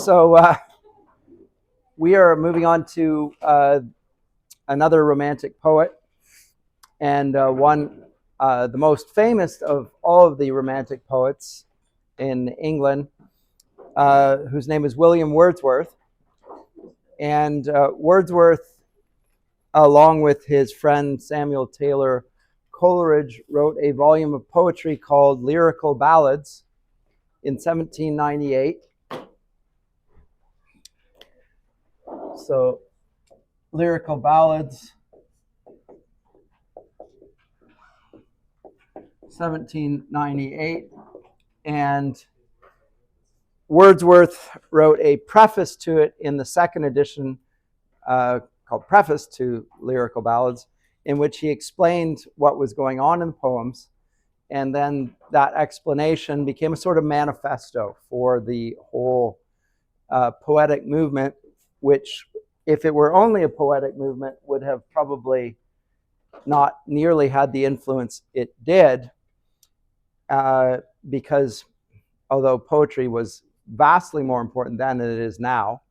So we are moving on to another Romantic poet, and the most famous of all of the Romantic poets in England, whose name is William Wordsworth. And Wordsworth, along with his friend Samuel Taylor Coleridge, wrote a volume of poetry called Lyrical Ballads in 1798. So, Lyrical Ballads, 1798. And Wordsworth wrote a preface to it in the second edition called Preface to Lyrical Ballads, in which he explained what was going on in the poems. And then that explanation became a sort of manifesto for the whole poetic movement, which, if it were only a poetic movement, would have probably not nearly had the influence it did, because although poetry was vastly more important then than it is now,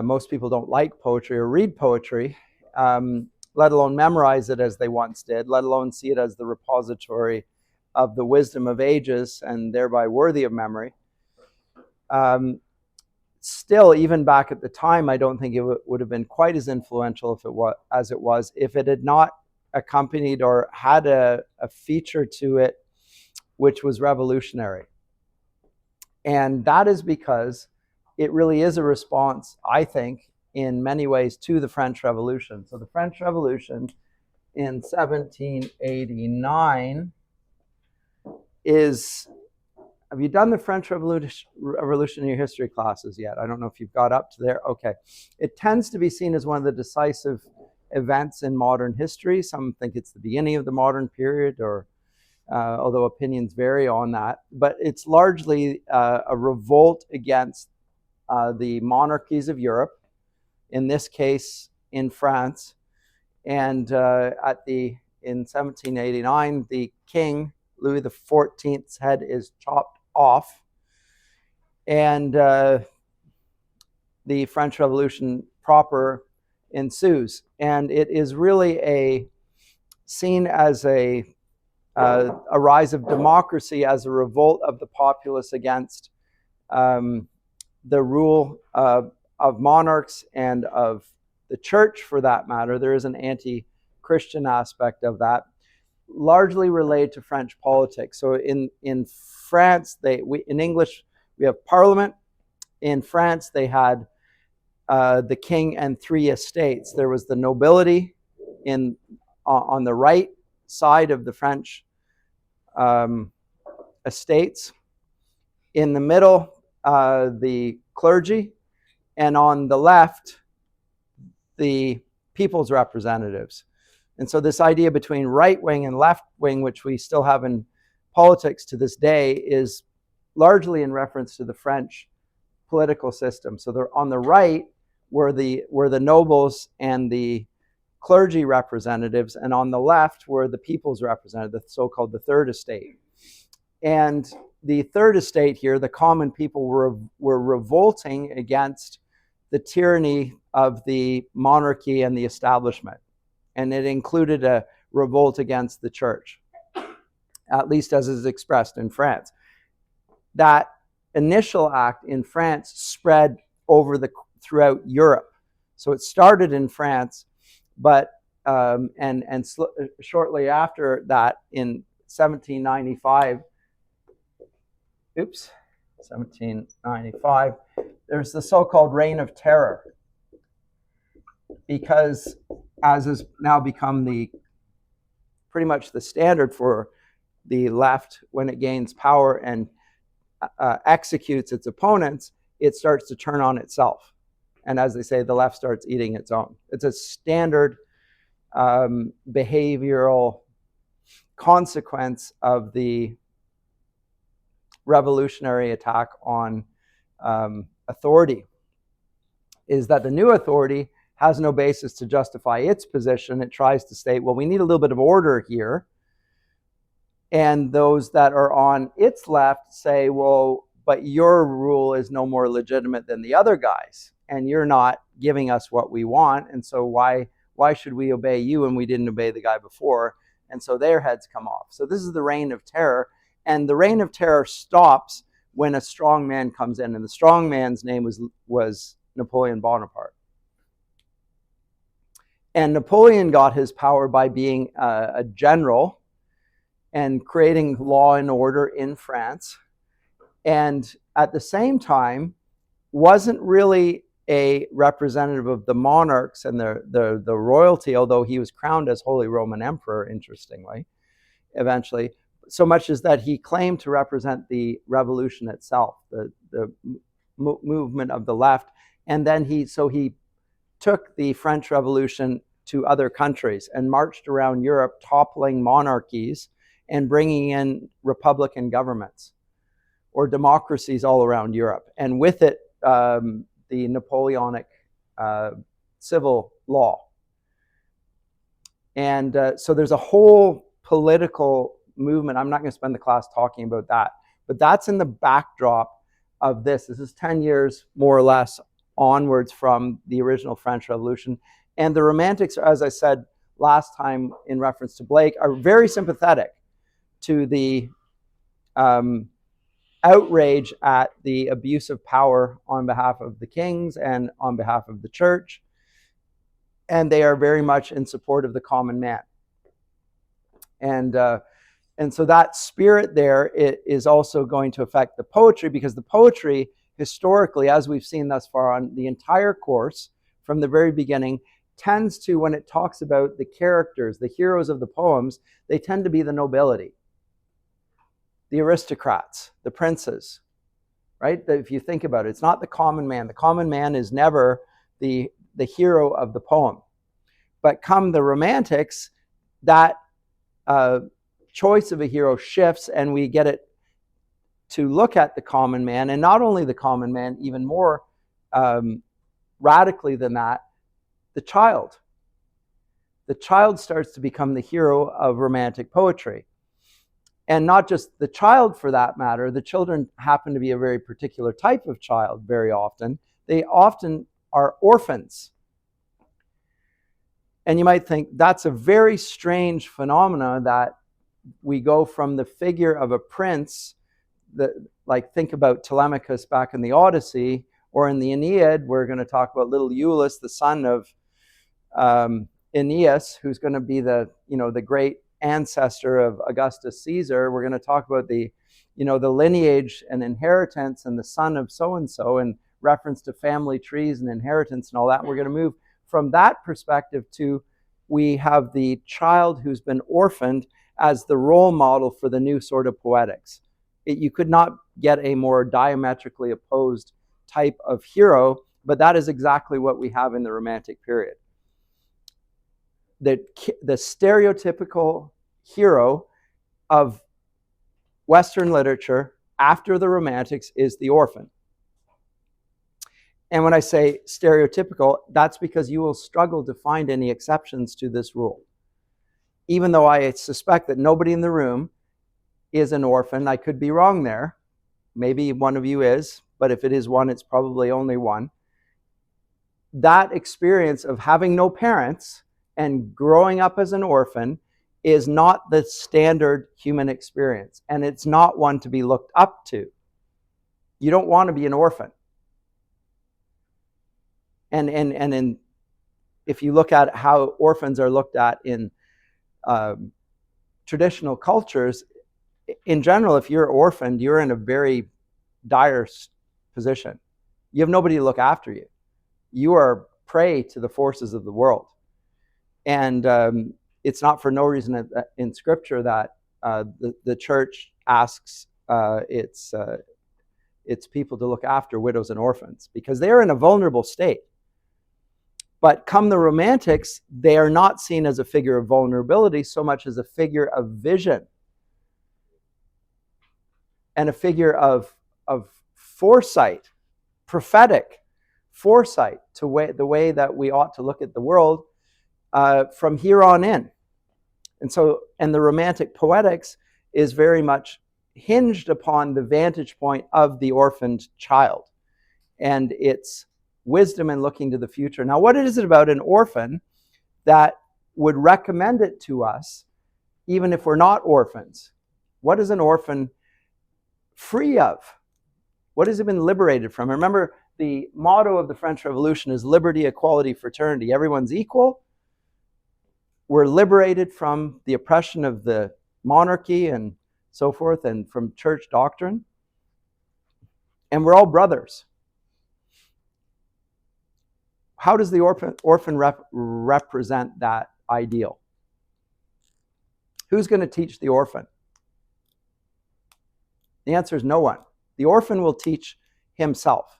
most people don't like poetry or read poetry, let alone memorize it as they once did, let alone see it as the repository of the wisdom of ages and thereby worthy of memory. Still, even back at the time, I don't think it would have been quite as influential as it was if it had not accompanied or had a feature to it which was revolutionary. And that is because it really is a response, I think, in many ways to the French Revolution. So the French Revolution in 1789 is... Have you done the French Revolution in your history classes yet? I don't know if you've got up to there. Okay. It tends to be seen as one of the decisive events in modern history. Some think it's the beginning of the modern period, or although opinions vary on that. But it's largely a revolt against the monarchies of Europe, in this case in France. And in 1789, the king, Louis XIV's head is chopped off, and the French Revolution proper ensues. And it is really seen as a rise of democracy, as a revolt of the populace against the rule of monarchs and of the church, for that matter. There is an anti-Christian aspect of that, largely related to French politics. So in France, in English, we have Parliament. In France, they had the king and three estates. There was the nobility on the right side of the French estates. In the middle, the clergy, and on the left, the people's representatives. And so this idea between right wing and left wing, which we still have in politics to this day, is largely in reference to the French political system. So on the right were the nobles and the clergy representatives, and on the left were the people's representatives, the so-called the third estate. And the third estate here, the common people, were revolting against the tyranny of the monarchy and the establishment. And it included a revolt against the church, at least as is expressed in France. That initial act in France spread throughout Europe. So it started in France, but shortly after that, in 1795, there's the so-called Reign of Terror, because, as has now become pretty much the standard for the left, when it gains power and executes its opponents, it starts to turn on itself. And as they say, the left starts eating its own. It's a standard behavioral consequence of the revolutionary attack on authority, is that the new authority has no basis to justify its position. It tries to state, well, we need a little bit of order here. And those that are on its left say, well, but your rule is no more legitimate than the other guys, and you're not giving us what we want, and so why should we obey you when we didn't obey the guy before? And so their heads come off. So this is the reign of terror, and the reign of terror stops when a strong man comes in, and the strong man's name was Napoleon Bonaparte. And Napoleon got his power by being a general and creating law and order in France, and at the same time wasn't really a representative of the monarchs and the royalty, although he was crowned as Holy Roman Emperor, interestingly, eventually, so much as that he claimed to represent the revolution itself, the movement of the left. And then he took the French Revolution to other countries and marched around Europe, toppling monarchies and bringing in republican governments or democracies all around Europe. And with it, the Napoleonic civil law. And so there's a whole political movement. I'm not going to spend the class talking about that, but that's in the backdrop of this. This is 10 years, more or less, onwards from the original French Revolution. And the Romantics, as I said last time in reference to Blake, are very sympathetic to the outrage at the abuse of power on behalf of the kings and on behalf of the church. And they are very much in support of the common man. And so that spirit there is also going to affect the poetry, because the poetry, historically, as we've seen thus far on the entire course, from the very beginning, tends to, when it talks about the characters, the heroes of the poems, they tend to be the nobility, the aristocrats, the princes, right? If you think about it, it's not the common man. The common man is never the hero of the poem. But come the Romantics, that choice of a hero shifts, and we get it to look at the common man, and not only the common man, even more radically than that, the child. The child starts to become the hero of Romantic poetry. And not just the child, for that matter. The children happen to be a very particular type of child very often. They often are orphans. And you might think that's a very strange phenomenon, that we go from the figure of a prince, like think about Telemachus back in the Odyssey, or in the Aeneid, we're going to talk about little Iulus, the son of Aeneas, who's going to be the great ancestor of Augustus Caesar. We're going to talk about the lineage and inheritance and the son of so-and-so, and reference to family trees and inheritance and all that. And we're going to move from that perspective to, we have the child who's been orphaned as the role model for the new sort of poetics. You could not get a more diametrically opposed type of hero, but that is exactly what we have in the Romantic period. The stereotypical hero of Western literature after the Romantics is the orphan. And when I say stereotypical, that's because you will struggle to find any exceptions to this rule. Even though I suspect that nobody in the room is an orphan, I could be wrong there. Maybe one of you is, but if it is one, it's probably only one. That experience of having no parents and growing up as an orphan is not the standard human experience, and it's not one to be looked up to. You don't want to be an orphan. And if you look at how orphans are looked at in traditional cultures, in general, if you're orphaned, you're in a very dire position. You have nobody to look after you. You are prey to the forces of the world. And it's not for no reason in Scripture that the church asks its people to look after widows and orphans, because they're in a vulnerable state. But come the Romantics, they are not seen as a figure of vulnerability so much as a figure of vision and a figure of foresight, prophetic foresight to the way that we ought to look at the world from here on in. And the Romantic poetics is very much hinged upon the vantage point of the orphaned child and its wisdom in looking to the future. Now, what is it about an orphan that would recommend it to us, even if we're not orphans? What is an orphan free of? What has it been liberated from? Remember, the motto of the French Revolution is liberty, equality, fraternity. Everyone's equal. We're liberated from the oppression of the monarchy and so forth, and from church doctrine. And we're all brothers. How does the orphan represent that ideal? Who's going to teach the orphan? The answer is no one. The orphan will teach himself.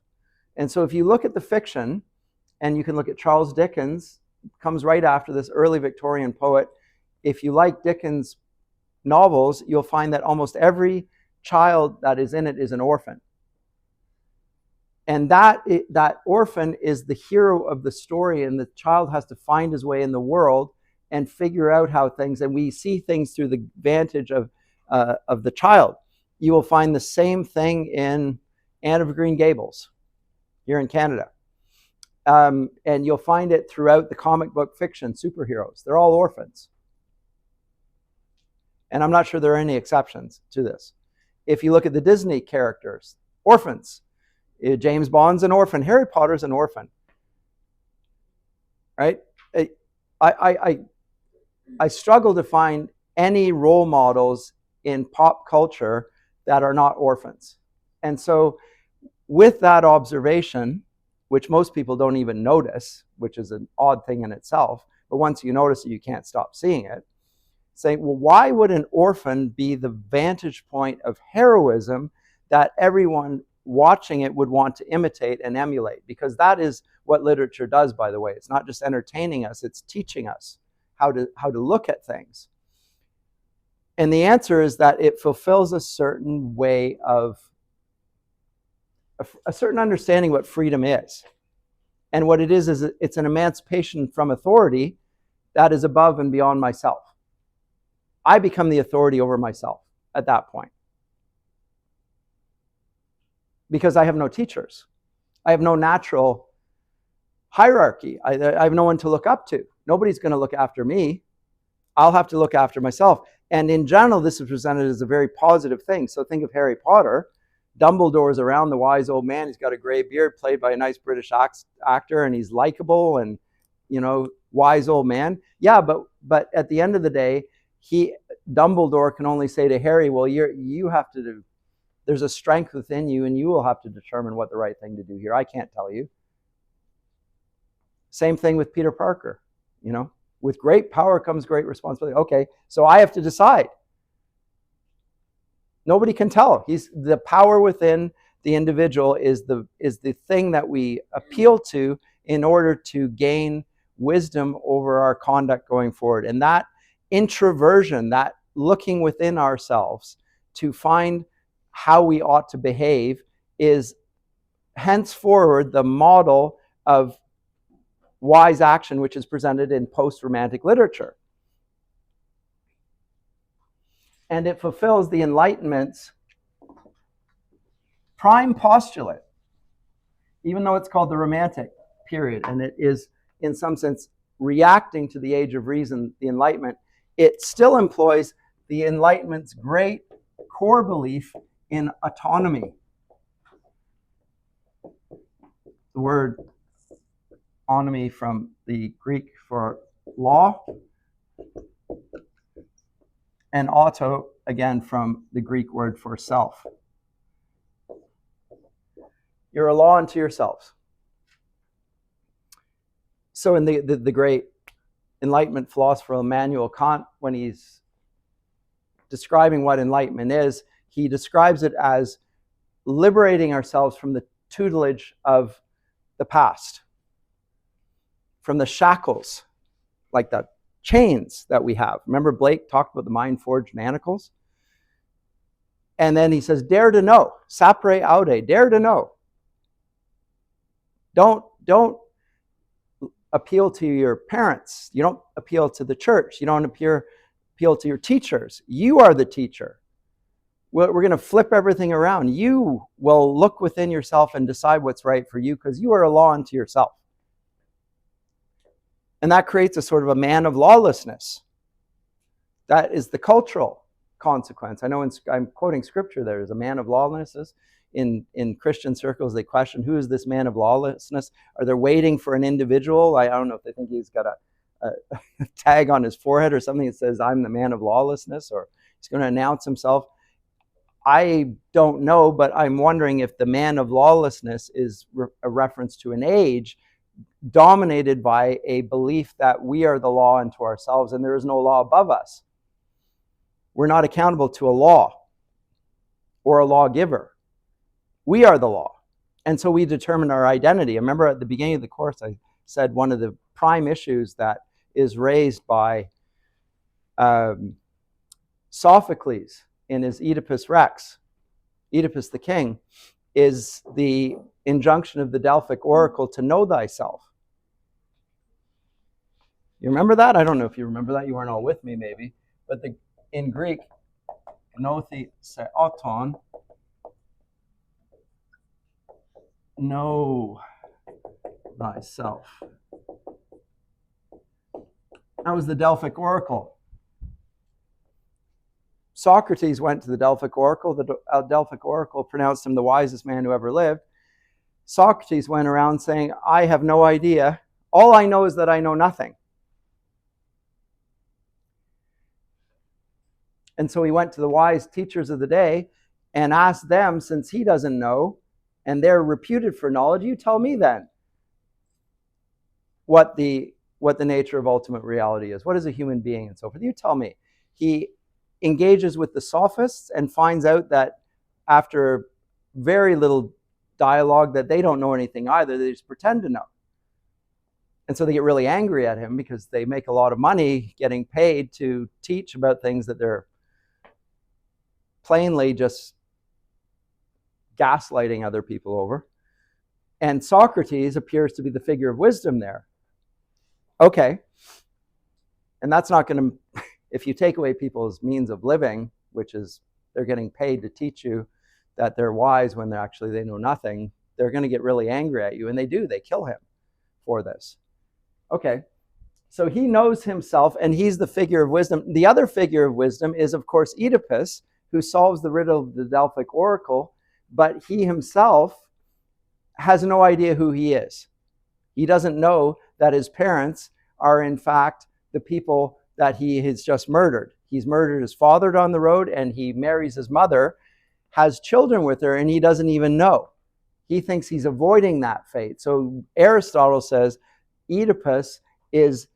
And so if you look at the fiction, and you can look at Charles Dickens, comes right after this early Victorian poet. If you like Dickens' novels, you'll find that almost every child that is in it is an orphan. And that orphan is the hero of the story, and the child has to find his way in the world and figure out how things, and we see things through the vantage of the child. You will find the same thing in Anne of Green Gables here in Canada. And you'll find it throughout the comic book fiction superheroes. They're all orphans. And I'm not sure there are any exceptions to this. If you look at the Disney characters, orphans. James Bond's an orphan. Harry Potter's an orphan. Right? I struggle to find any role models in pop culture that are not orphans. And so with that observation, which most people don't even notice, which is an odd thing in itself, but once you notice it, you can't stop seeing it, saying, well, why would an orphan be the vantage point of heroism that everyone watching it would want to imitate and emulate? Because that is what literature does, by the way. It's not just entertaining us, it's teaching us how to look at things. And the answer is that it fulfills a certain way of a certain understanding what freedom is. And what it is it's an emancipation from authority that is above and beyond myself. I become the authority over myself at that point. Because I have no teachers. I have no natural hierarchy. I have no one to look up to. Nobody's going to look after me. I'll have to look after myself. And in general, this is presented as a very positive thing. So think of Harry Potter. Dumbledore's around, the wise old man. He's got a gray beard, played by a nice British actor, and he's likable and, wise old man. Yeah, but at the end of the day, Dumbledore can only say to Harry, well, you have to do, there's a strength within you, and you will have to determine what the right thing to do here. I can't tell you. Same thing with Peter Parker. With great power comes great responsibility. Okay, so I have to decide. Nobody can tell. The power within the individual is the thing that we appeal to in order to gain wisdom over our conduct going forward. And that introversion, that looking within ourselves to find how we ought to behave, is henceforward the model of wise action, which is presented in post-Romantic literature. And it fulfills the Enlightenment's prime postulate, even though it's called the Romantic period, and it is, in some sense, reacting to the Age of Reason, the Enlightenment. It still employs the Enlightenment's great core belief in autonomy. The word autonomy from the Greek for law, and auto, again, from the Greek word for self. You're a law unto yourselves. So in the great Enlightenment philosopher Immanuel Kant, when he's describing what enlightenment is, he describes it as liberating ourselves from the tutelage of the past, from the shackles, like the chains that we have. Remember Blake talked about the mind-forged manacles? And then he says, dare to know, sapere aude, dare to know. Don't appeal to your parents. You don't appeal to the church. You don't appeal to your teachers. You are the teacher. we're going to flip everything around. You will look within yourself and decide what's right for you because you are a law unto yourself. And that creates a sort of a man of lawlessness. That is the cultural consequence. I know I'm quoting scripture there. There's a man of lawlessness. In Christian circles, they question, who is this man of lawlessness? Are they waiting for an individual? I don't know if they think he's got a tag on his forehead or something that says, I'm the man of lawlessness, or he's going to announce himself. I don't know, but I'm wondering if the man of lawlessness is a reference to an age dominated by a belief that we are the law unto ourselves and there is no law above us. We're not accountable to a law or a lawgiver. We are the law. And so we determine our identity. I remember at the beginning of the course, I said one of the prime issues that is raised by Sophocles in his Oedipus Rex, Oedipus the king, is the injunction of the Delphic oracle to know thyself. You remember that? I don't know if you remember that. You weren't all with me, maybe. But in Greek, nothi se auton, know thyself. That was the Delphic oracle. Socrates went to the Delphic oracle. The Delphic oracle pronounced him the wisest man who ever lived. Socrates went around saying, I have no idea. All I know is that I know nothing. And so he went to the wise teachers of the day and asked them, since he doesn't know, and they're reputed for knowledge, you tell me then what the nature of ultimate reality is. What is a human being and so forth? You tell me. He engages with the sophists and finds out that after very little dialogue that they don't know anything either. They just pretend to know. And so they get really angry at him because they make a lot of money getting paid to teach about things that they're plainly just gaslighting other people over. And Socrates appears to be the figure of wisdom there. Okay. And that's not going to, if you take away people's means of living, which is they're getting paid to teach you that they're wise when they're actually they know nothing, they're going to get really angry at you. And they do. They kill him for this. Okay. So he knows himself and he's the figure of wisdom. The other figure of wisdom is, of course, Oedipus, who solves the riddle of the Delphic oracle, but he himself has no idea who he is. He doesn't know that his parents are, in fact, the people that he has just murdered. He's murdered his father down the road, and he marries his mother, has children with her, and he doesn't even know. He thinks he's avoiding that fate. So Aristotle says Oedipus is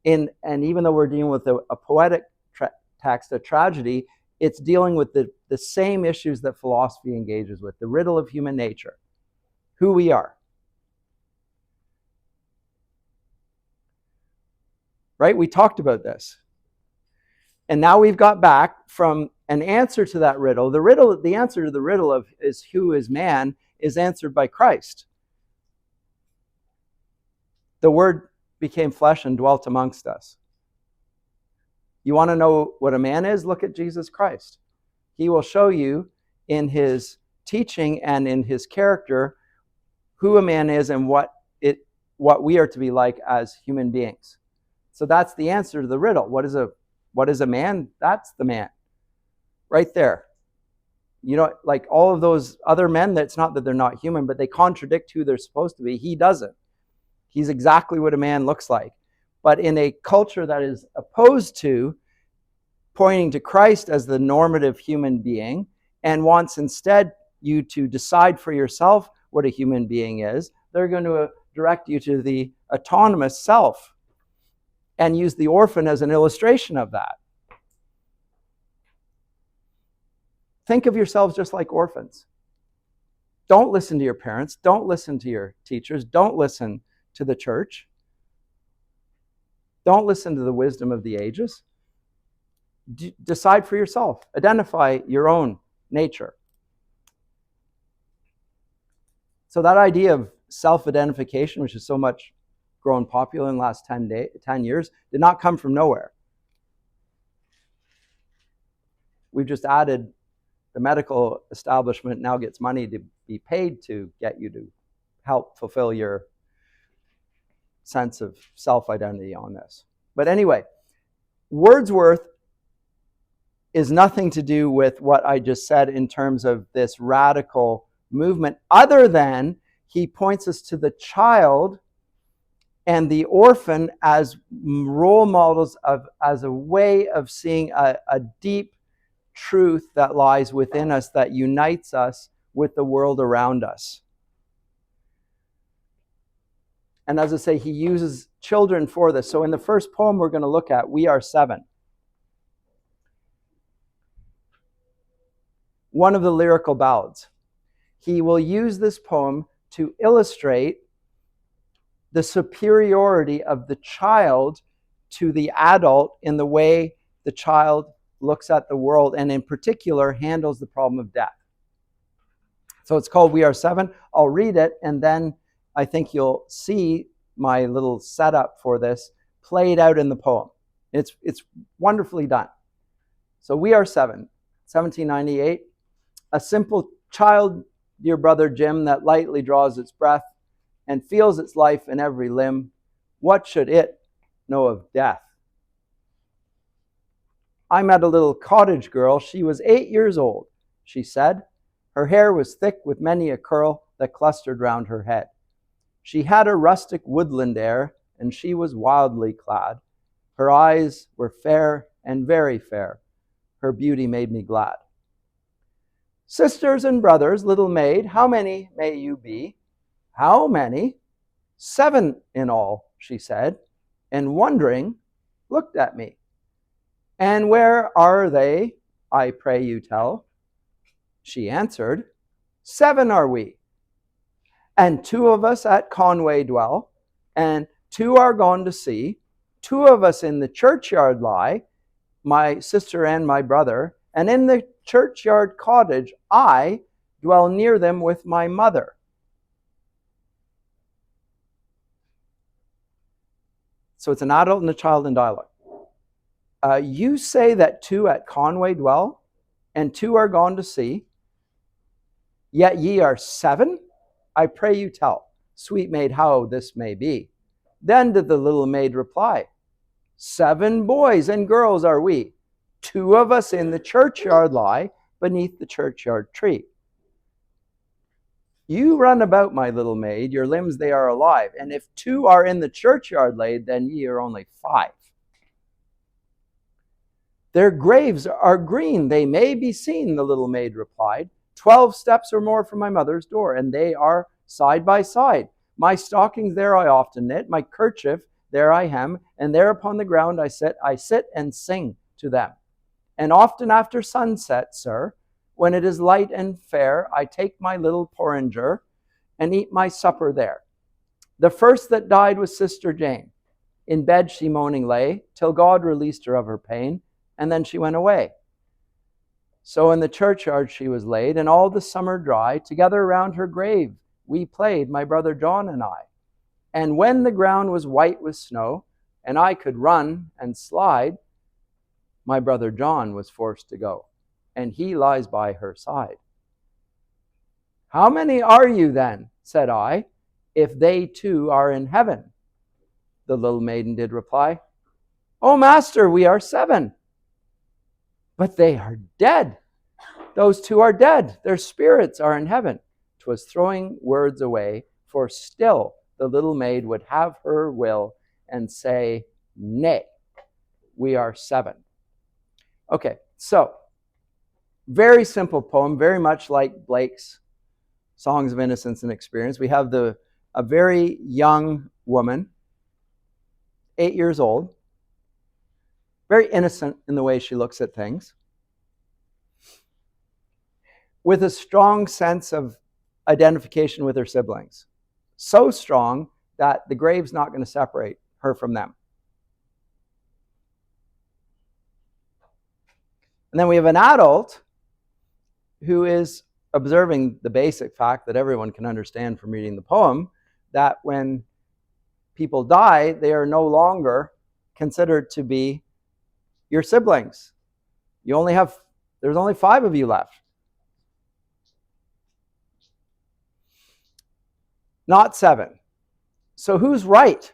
in, and even though we're dealing with a poetic text, a tragedy, it's dealing with the same issues that philosophy engages with, the riddle of human nature, who we are. Right? We talked about this. And now we've got back from an answer to that riddle. The answer to the riddle of is who is man is answered by Christ. The Word became flesh and dwelt amongst us. You want to know what a man is? Look at Jesus Christ. He will show you in his teaching and in his character who a man is and what we are to be like as human beings. So that's the answer to the riddle. What is a man? That's the man. Right there. You know, like all of those other men, that's not that they're not human, but they contradict who they're supposed to be. He doesn't. He's exactly what a man looks like. But in a culture that is opposed to pointing to Christ as the normative human being and wants instead you to decide for yourself what a human being is, they're going to direct you to the autonomous self and use the orphan as an illustration of that. Think of yourselves just like orphans. Don't listen to your parents. Don't listen to your teachers. Don't listen to the church. Don't listen to the wisdom of the ages. Decide for yourself. Identify your own nature. So that idea of self-identification, which is so much grown popular in the last 10 years, did not come from nowhere. We've just added the the medical establishment now gets money to be paid to get you to help fulfill your sense of self-identity on this. But anyway, Wordsworth is nothing to do with what I just said in terms of this radical movement, other than he points us to the child and the orphan as role models as a way of seeing a deep truth that lies within us that unites us with the world around us. And as I say, he uses children for this. So in the first poem we're going to look at, We Are Seven. One of the lyrical ballads. He will use this poem to illustrate the superiority of the child to the adult in the way the child looks at the world, and in particular handles the problem of death. So it's called We Are Seven. I'll read it, and then I think you'll see my little setup for this played out in the poem. It's wonderfully done. So We Are Seven, 1798. A simple child, dear brother Jim, that lightly draws its breath and feels its life in every limb. What should it know of death? I met a little cottage girl. She was 8 years old, she said. Her hair was thick with many a curl that clustered round her head. She had a rustic woodland air, and she was wildly clad. Her eyes were fair and very fair. Her beauty made me glad. Sisters and brothers, little maid, how many may you be? How many? 7 in all, she said, and wondering, looked at me. And where are they, I pray you tell? She answered, 7 are we. And 2 of us at Conway dwell, and 2 are gone to sea. 2 of us in the churchyard lie, my sister and my brother, and in the churchyard cottage I dwell near them with my mother. So it's an adult and a child in dialogue. You say that 2 at Conway dwell, and 2 are gone to sea, yet ye are 7? I pray you tell, sweet maid, how this may be. Then did the little maid reply, 7 boys and girls are we. 2 of us in the churchyard lie, beneath the churchyard tree. You run about, my little maid, your limbs they are alive, and if 2 are in the churchyard laid, then ye are only 5. Their graves are green, they may be seen, the little maid replied. 12 steps or more from my mother's door, and they are side by side. My stockings there I often knit, my kerchief there I hem, and there upon the ground I sit and sing to them. And often after sunset, sir, when it is light and fair, I take my little porringer and eat my supper there. The first that died was Sister Jane. In bed she moaning lay, till God released her of her pain, and then she went away. So in the churchyard she was laid, and all the summer dry, together round her grave we played, my brother John and I. And when the ground was white with snow, and I could run and slide, my brother John was forced to go, and he lies by her side. How many are you then, said I, if they too are in heaven? The little maiden did reply, O master, we are 7. But they are dead. Those 2 are dead. Their spirits are in heaven. 'Twas throwing words away, for still the little maid would have her will and say, nay, we are 7. Okay, so very simple poem, very much like Blake's Songs of Innocence and Experience. We have a very young woman, 8 years old, very innocent in the way she looks at things, with a strong sense of identification with her siblings. So strong that the grave's not going to separate her from them. And then we have an adult who is observing the basic fact that everyone can understand from reading the poem, that when people die, they are no longer considered to be your siblings. There's only 5 of you left. not 7. So who's right?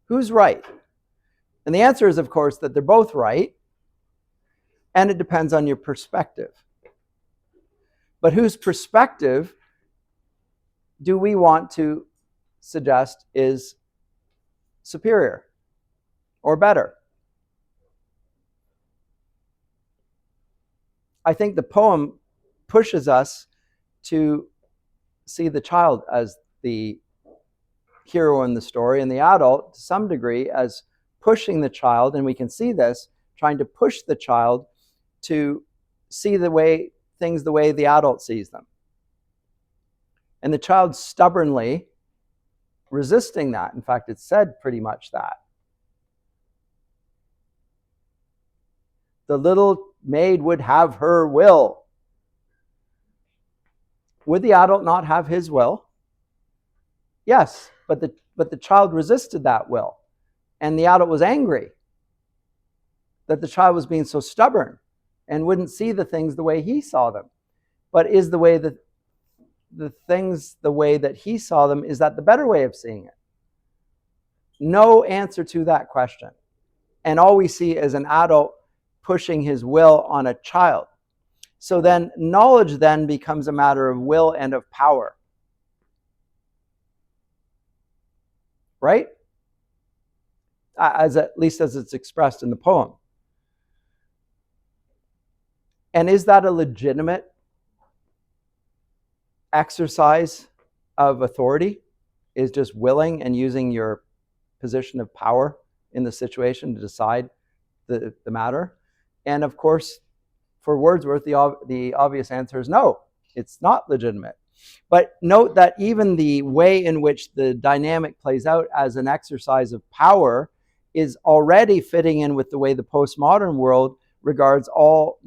Who's right? And the answer is, of course, that they're both right, and it depends on your perspective. But whose perspective do we want to suggest is superior or better? I think the poem pushes us to see the child as the hero in the story, and the adult, to some degree, as pushing the child, and we can see this, trying to push the child to see things the way the adult sees them. And the child stubbornly resisting that. In fact, it said pretty much that. The little maid would have her will. Would the adult not have his will? Yes, but the child resisted that will. And the adult was angry that the child was being so stubborn and wouldn't see the things the way he saw them. But is the way that the things the way that he saw them, is that the better way of seeing it? No answer to that question. And all we see is an adult pushing his will on a child. So then knowledge then becomes a matter of will and of power. Right? At least as it's expressed in the poem. And is that a legitimate exercise of authority? Is just willing and using your position of power in the situation to decide the matter? And of course, for Wordsworth, the obvious answer is no, it's not legitimate. But note that even the way in which the dynamic plays out as an exercise of power is already fitting in with the way the postmodern world regards all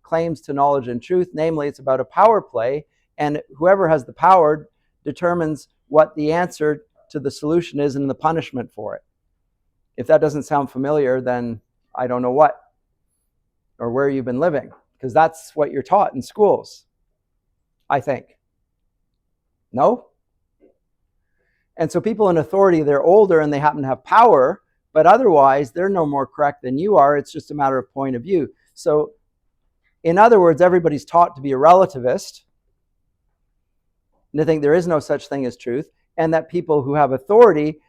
claims to knowledge and truth. Namely, it's about a power play, and whoever has the power determines what the answer to the solution is and the punishment for it. If that doesn't sound familiar, then I don't know what or where you've been living, because that's what you're taught in schools, I think. No? And so people in authority, they're older and they happen to have power, but otherwise they're no more correct than you are. It's just a matter of point of view. So in other words, everybody's taught to be a relativist and to think there is no such thing as truth, and that people who have authority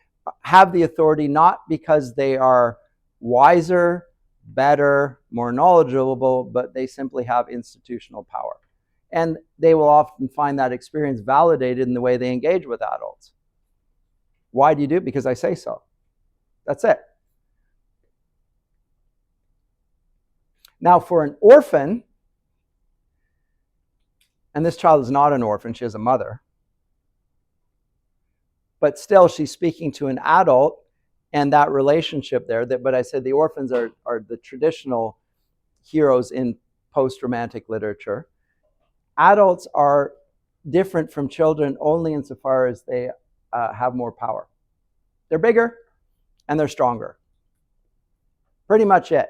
have the authority not because they are wiser, better, more knowledgeable, but they simply have institutional power. And they will often find that experience validated in the way they engage with adults. Why do you do it? Because I say so. That's it. Now, for an orphan, and this child is not an orphan, she has a mother, but still she's speaking to an adult, and that relationship there, but I said the orphans are the traditional heroes in post-romantic literature. Adults are different from children only insofar as they have more power. They're bigger and they're stronger. Pretty much it.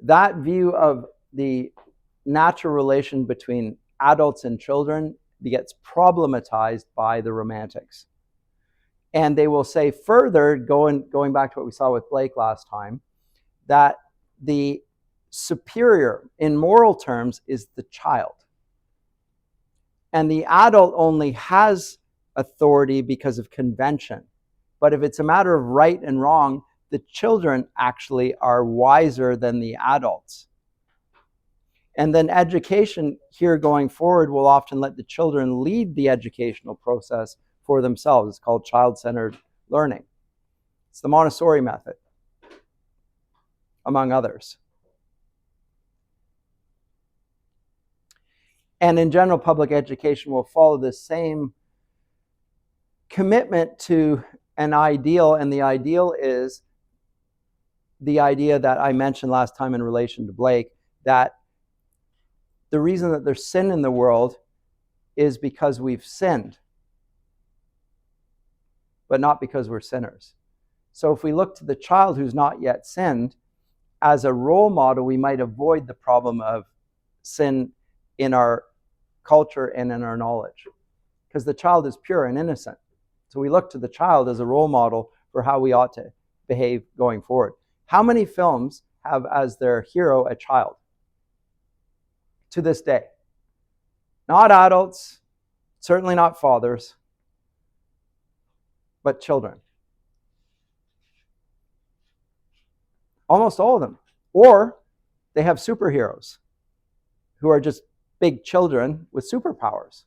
That view of the natural relation between adults and children gets problematized by the Romantics. And they will say further, going back to what we saw with Blake last time, that the superior in moral terms is the child. And the adult only has authority because of convention. But if it's a matter of right and wrong, the children actually are wiser than the adults. And then education here going forward will often let the children lead the educational process for themselves. It's called child-centered learning. It's the Montessori method, among others. And in general, public education will follow the same commitment to an ideal, and the ideal is the idea that I mentioned last time in relation to Blake, that the reason that there's sin in the world is because we've sinned, but not because we're sinners. So if we look to the child who's not yet sinned as a role model, we might avoid the problem of sin in our culture and in our knowledge, because the child is pure and innocent. So we look to the child as a role model for how we ought to behave going forward. How many films have as their hero a child? To this day. Not adults, certainly not fathers, but children. Almost all of them. Or they have superheroes who are just big children with superpowers.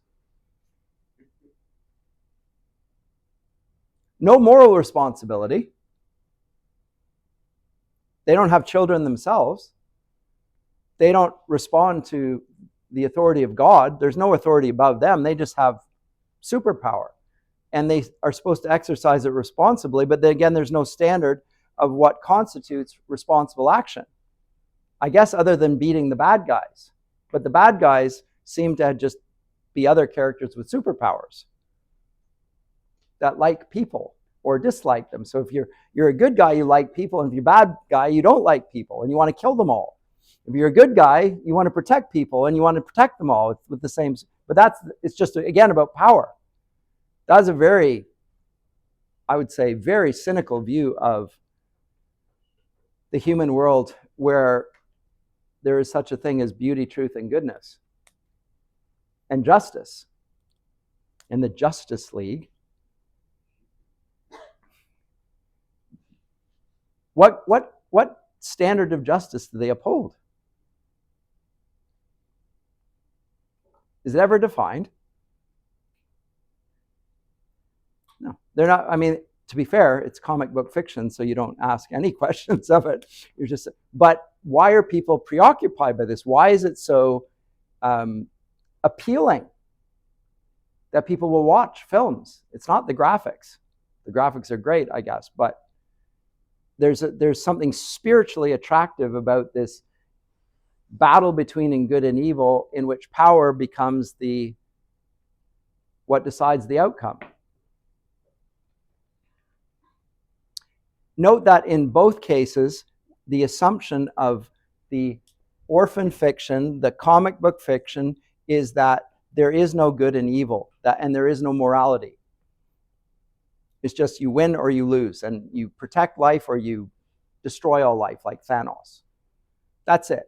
No moral responsibility. They don't have children themselves. They don't respond to the authority of God. There's no authority above them. They just have superpower. And they are supposed to exercise it responsibly, but then again, there's no standard of what constitutes responsible action. I guess other than beating the bad guys. But the bad guys seem to just be other characters with superpowers that like people or dislike them. So if you're a good guy, you like people, and if you're a bad guy, you don't like people and you want to kill them all. If you're a good guy, you want to protect people and you want to protect them all with the same. But it's just, again, about power. That's a very, I would say, very cynical view of the human world, where there is such a thing as beauty, truth, and goodness, and justice. In the Justice League, what standard of justice do they uphold? Is it ever defined? No, they're not. I mean, to be fair, it's comic book fiction, so you don't ask any questions of it. You're just. But why are people preoccupied by this? Why is it so appealing that people will watch films? It's not the graphics. The graphics are great, I guess, but there's something spiritually attractive about this battle between good and evil, in which power becomes what decides the outcome. Note that in both cases, the assumption of the orphan fiction, the comic book fiction, is that there is no good and evil, and there is no morality. It's just you win or you lose, and you protect life or you destroy all life, like Thanos. That's it.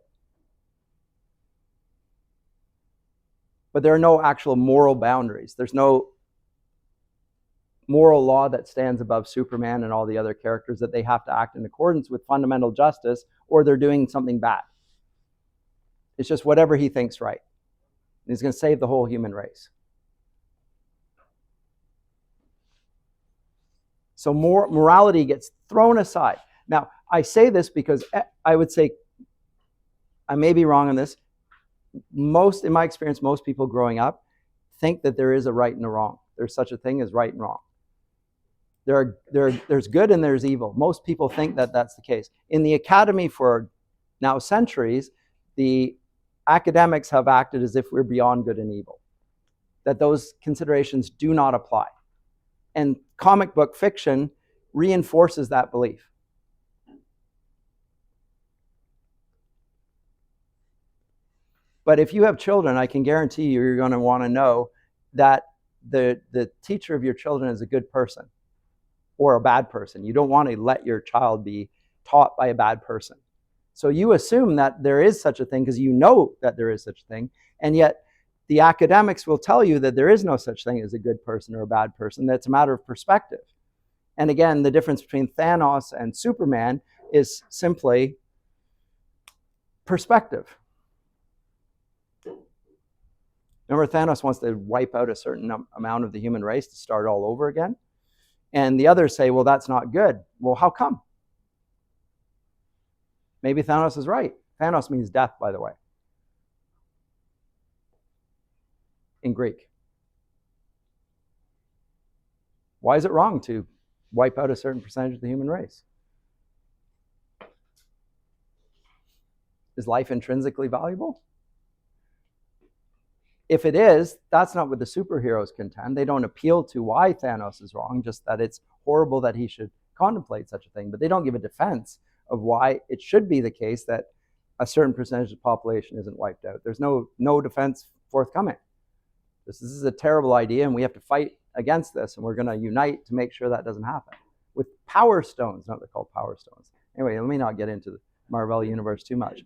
But there are no actual moral boundaries. There's no moral law that stands above Superman and all the other characters, that they have to act in accordance with fundamental justice or they're doing something bad. It's just whatever he thinks right. And he's going to save the whole human race. So morality gets thrown aside. Now, I say this because I would say, I may be wrong on this, in my experience, most people growing up think that there is a right and a wrong. There's such a thing as right and wrong. There's good and there's evil. Most people think that that's the case. In the academy for now centuries, the academics have acted as if we're beyond good and evil, that those considerations do not apply. And comic book fiction reinforces that belief. But if you have children, I can guarantee you're going to want to know that the teacher of your children is a good person or a bad person. You don't want to let your child be taught by a bad person. So you assume that there is such a thing because you know that there is such a thing, and yet the academics will tell you that there is no such thing as a good person or a bad person. That's a matter of perspective. And again, the difference between Thanos and Superman is simply perspective. Remember, Thanos wants to wipe out a certain amount of the human race to start all over again. And the others say, well, that's not good. Well, how come? Maybe Thanos is right. Thanos means death, by the way, in Greek. Why is it wrong to wipe out a certain percentage of the human race? Is life intrinsically valuable? If it is, that's not what the superheroes contend. They don't appeal to why Thanos is wrong, just that it's horrible that he should contemplate such a thing. But they don't give a defense of why it should be the case that a certain percentage of the population isn't wiped out. There's no defense forthcoming. This is a terrible idea, and we have to fight against this, and we're going to unite to make sure that doesn't happen. With power stones. No, they're called power stones. Anyway, let me not get into the Marvel universe too much.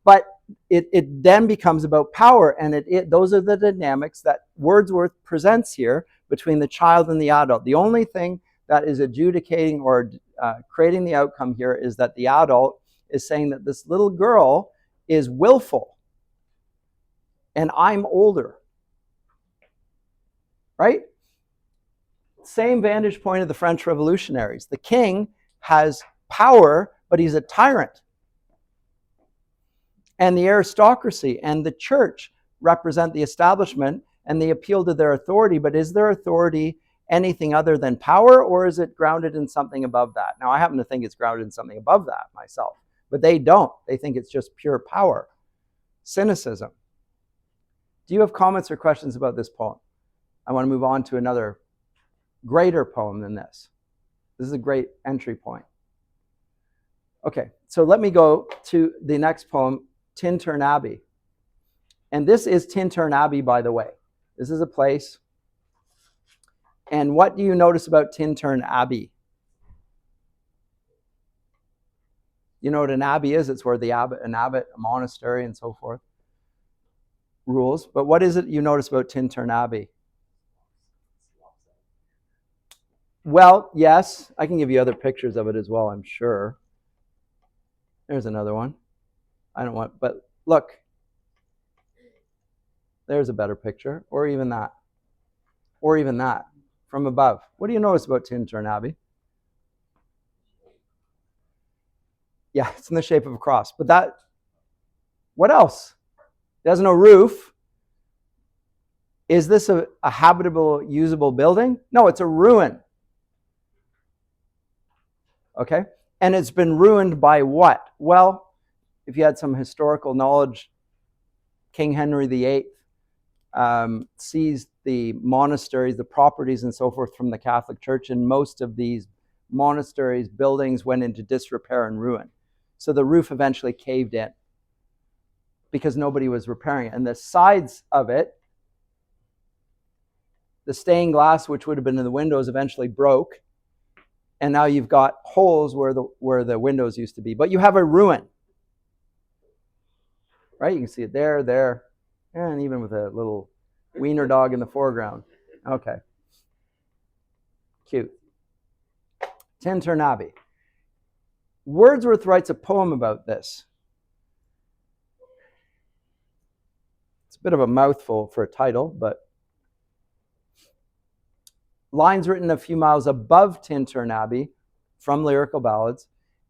But it then becomes about power, and those are the dynamics that Wordsworth presents here between the child and the adult. The only thing that is adjudicating or creating the outcome here is that the adult is saying that this little girl is willful, and I'm older. Right? Same vantage point of the French revolutionaries. The king has power, but he's a tyrant. And the aristocracy and the church represent the establishment, and they appeal to their authority. But is their authority anything other than power, or is it grounded in something above that? Now, I happen to think it's grounded in something above that myself, but they don't. They think it's just pure power. Cynicism. Do you have comments or questions about this poem? I want to move on to another greater poem than this. This is a great entry point. Okay, so let me go to the next poem, Tintern Abbey. And this is Tintern Abbey, by the way. This is a place. And what do you notice about Tintern Abbey? You know what an abbey is? It's where an abbot, a monastery, and so forth rules. But what is it you notice about Tintern Abbey? Well, yes, I can give you other pictures of it as well, I'm sure. There's another one. I don't want, but look. There's a better picture, or even that. Or even that, from above. What do you notice about Tintern Abbey? Yeah, it's in the shape of a cross. But that, what else? It has no roof. Is this a habitable, usable building? No, it's a ruin. Okay? And it's been ruined by what? Well, if you had some historical knowledge, King Henry VIII seized the monasteries, the properties, and so forth from the Catholic Church, and most of these monasteries, buildings went into disrepair and ruin. So the roof eventually caved in because nobody was repairing it. And the sides of it, the stained glass, which would have been in the windows, eventually broke. And now you've got holes where the windows used to be. But you have a ruin. Right? You can see it there, and even with a little wiener dog in the foreground. Okay. Cute. Tintern Abbey. Wordsworth writes a poem about this. It's a bit of a mouthful for a title, but lines written a few miles above Tintern Abbey from Lyrical Ballads.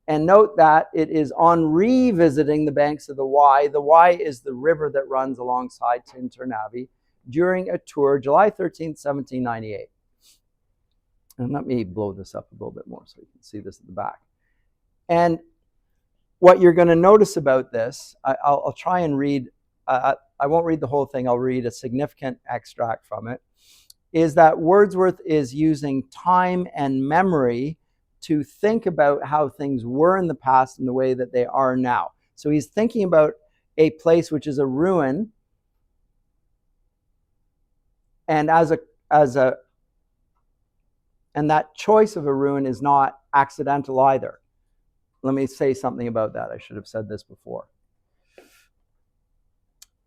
And note that it is on revisiting the banks of the Wye. The Wye is the river that runs alongside Tintern Abbey during a tour, July 13th, 1798. And let me blow this up a little bit more so you can see this at the back. And what you're going to notice about this, I'll try and read, I won't read the whole thing, I'll read a significant extract from it, is that Wordsworth is using time and memory to think about how things were in the past and the way that they are now. So he's thinking about a place which is a ruin, and and that choice of a ruin is not accidental either. Let me say something about that. I should have said this before.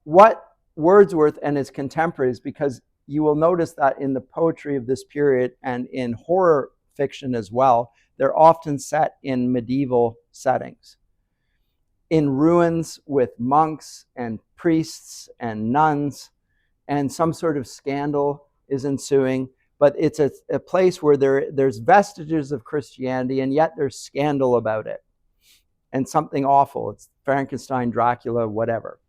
What Wordsworth and his contemporaries, because you will notice that in the poetry of this period and in horror fiction as well, they're often set in medieval settings. In ruins with monks and priests and nuns, and some sort of scandal is ensuing, but it's a place where there's vestiges of Christianity, and yet there's scandal about it. And something awful. It's Frankenstein, Dracula, whatever.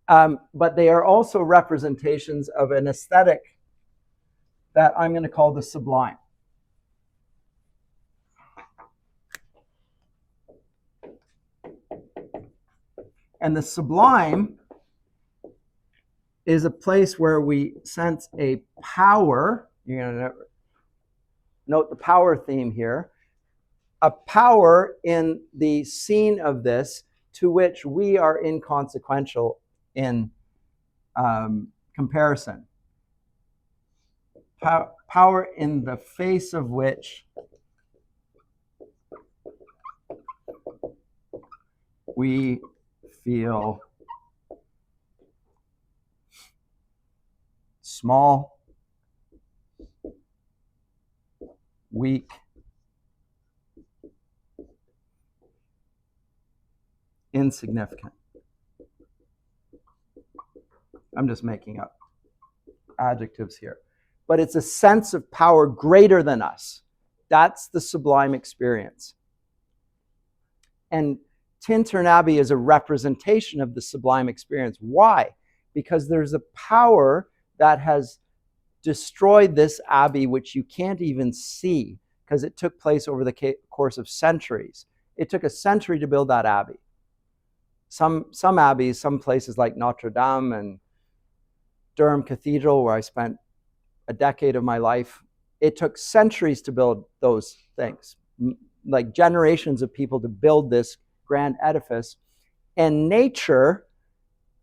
But they are also representations of an aesthetic that I'm going to call the sublime. And the sublime is a place where we sense a power. You're going to note the power theme here. A power in the scene of this to which we are inconsequential in comparison. Power in the face of which we feel small, weak, insignificant. I'm just making up adjectives here. But it's a sense of power greater than us. That's the sublime experience. And Tintern Abbey is a representation of the sublime experience. Why? Because there's a power that has destroyed this abbey, which you can't even see, because it took place over the course of centuries. It took a century to build that abbey. Some abbeys, some places like Notre Dame and Durham Cathedral, where I spent a decade of my life, it took centuries to build those things, like generations of people to build this grand edifice, and nature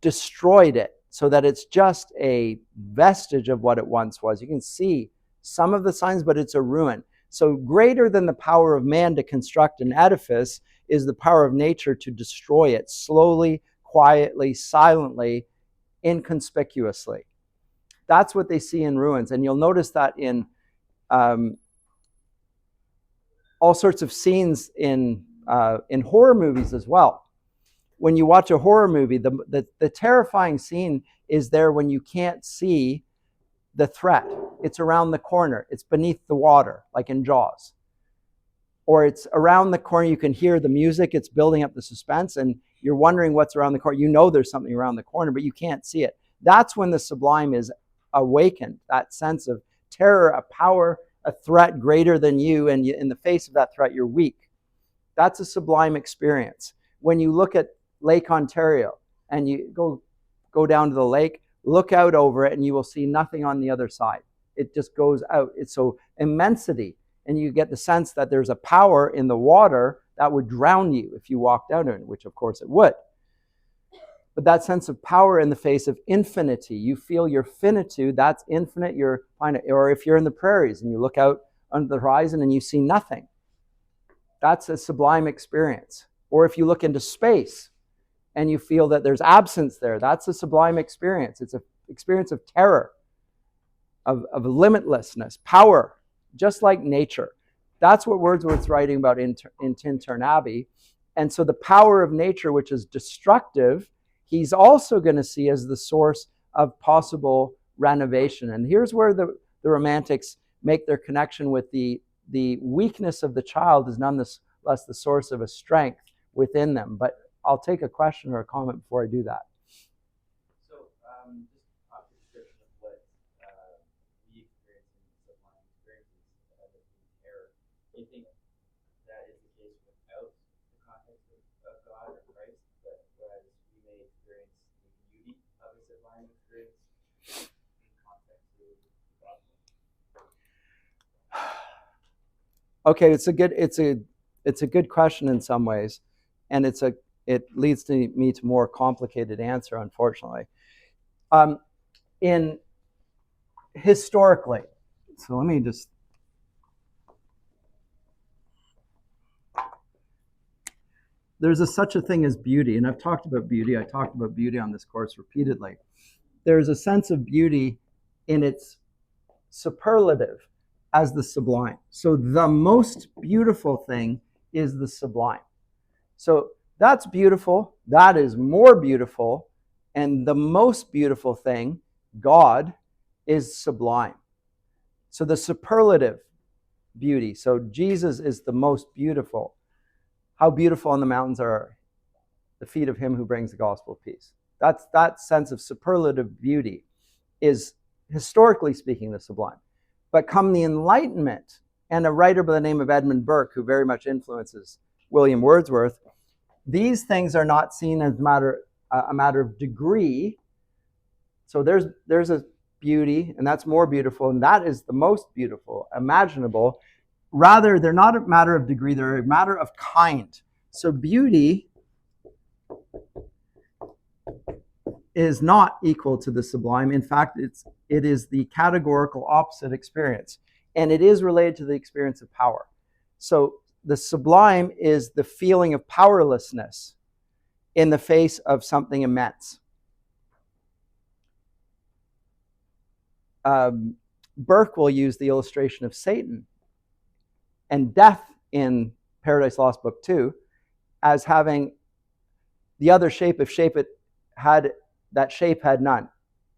destroyed it so that it's just a vestige of what it once was. You can see some of the signs, but it's a ruin. So greater than the power of man to construct an edifice is the power of nature to destroy it slowly, quietly, silently, inconspicuously. That's what they see in ruins. And you'll notice that in all sorts of scenes in horror movies as well. When you watch a horror movie, the terrifying scene is there when you can't see the threat. It's around the corner. It's beneath the water, like in Jaws. Or it's around the corner. You can hear the music. It's building up the suspense, and you're wondering what's around the corner. You know there's something around the corner, but you can't see it. That's when the sublime is awakened, that sense of terror, a power, a threat greater than you, and in the face of that threat, you're weak. That's a sublime experience. When you look at Lake Ontario and you go down to the lake, look out over it, and you will see nothing on the other side. It just goes out. It's so immensity, and you get the sense that there's a power in the water that would drown you if you walked out in it, which of course it would. But that sense of power in the face of infinity, you feel your finitude, that's infinite. Or if you're in the prairies and you look out on the horizon and you see nothing, that's a sublime experience. Or if you look into space and you feel that there's absence there, that's a sublime experience. It's an experience of terror, of limitlessness, power, just like nature. That's what Wordsworth's writing about in Tintern Abbey. And so the power of nature, which is destructive, he's also going to see as the source of possible renovation. And here's where the Romantics make their connection with the weakness of the child is nonetheless the source of a strength within them. But I'll take a question or a comment before I do that. So just a description of what we experience in sublime experiences as error. Do you think that is the case without the context of God or Christ, but whereas we may experience the beauty of a sublime experience in context of the gospel? Okay, it's a good question in some ways, and it leads me to more complicated answer, unfortunately. In historically, so let me just. There's such a thing as beauty, and I've talked about beauty. I talked about beauty on this course repeatedly. There's a sense of beauty in its superlative as the sublime. So the most beautiful thing is the sublime. So that's beautiful. That is more beautiful. And the most beautiful thing, God, is sublime. So the superlative beauty. So Jesus is the most beautiful. How beautiful on the mountains are the feet of him who brings the gospel of peace. That sense of superlative beauty is, historically speaking, the sublime. But come the Enlightenment, and a writer by the name of Edmund Burke, who very much influences William Wordsworth, these things are not seen as a matter of degree. So there's a beauty, and that's more beautiful, and that is the most beautiful imaginable. Rather, they're not a matter of degree, they're a matter of kind. So beauty is not equal to the sublime. In fact, it is the categorical opposite experience, and it is related to the experience of power. So the sublime is the feeling of powerlessness in the face of something immense. Burke will use the illustration of Satan and death in Paradise Lost Book 2 as having the other shape, if shape it had, that shape had none,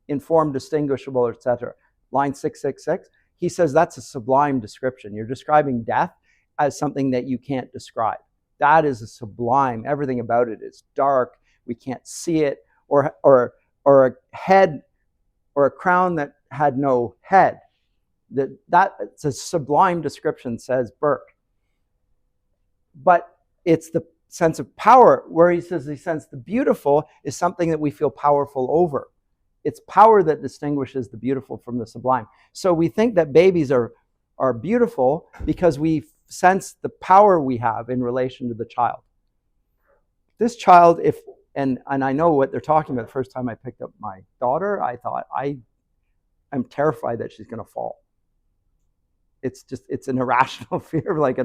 informed, distinguishable, etc. Line 666, he says that's a sublime description. You're describing death as something that you can't describe. That is a sublime. Everything about it is dark. We can't see it. Or a head or a crown that had no head. That's a sublime description, says Burke. But it's the sense of power where he says he sense the beautiful is something that we feel powerful over. It's power that distinguishes the beautiful from the sublime. So we think that babies are beautiful because we sense the power we have in relation to the child. This child, and I know what they're talking about. The first time I picked up my daughter, I thought, I'm terrified that she's going to fall. It's an irrational fear, like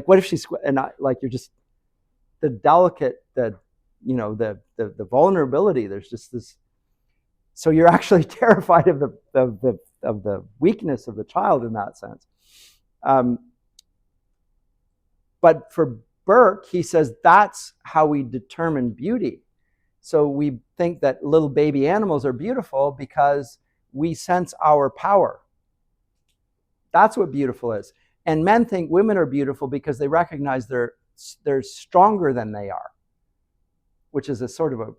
what if she's, and you're just, the delicate, the vulnerability. There's just this. So you're actually terrified of the weakness of the child in that sense. But for Burke, he says that's how we determine beauty. So we think that little baby animals are beautiful because we sense our power. That's what beautiful is. And men think women are beautiful because they recognize they're stronger than they are, which is a sort of a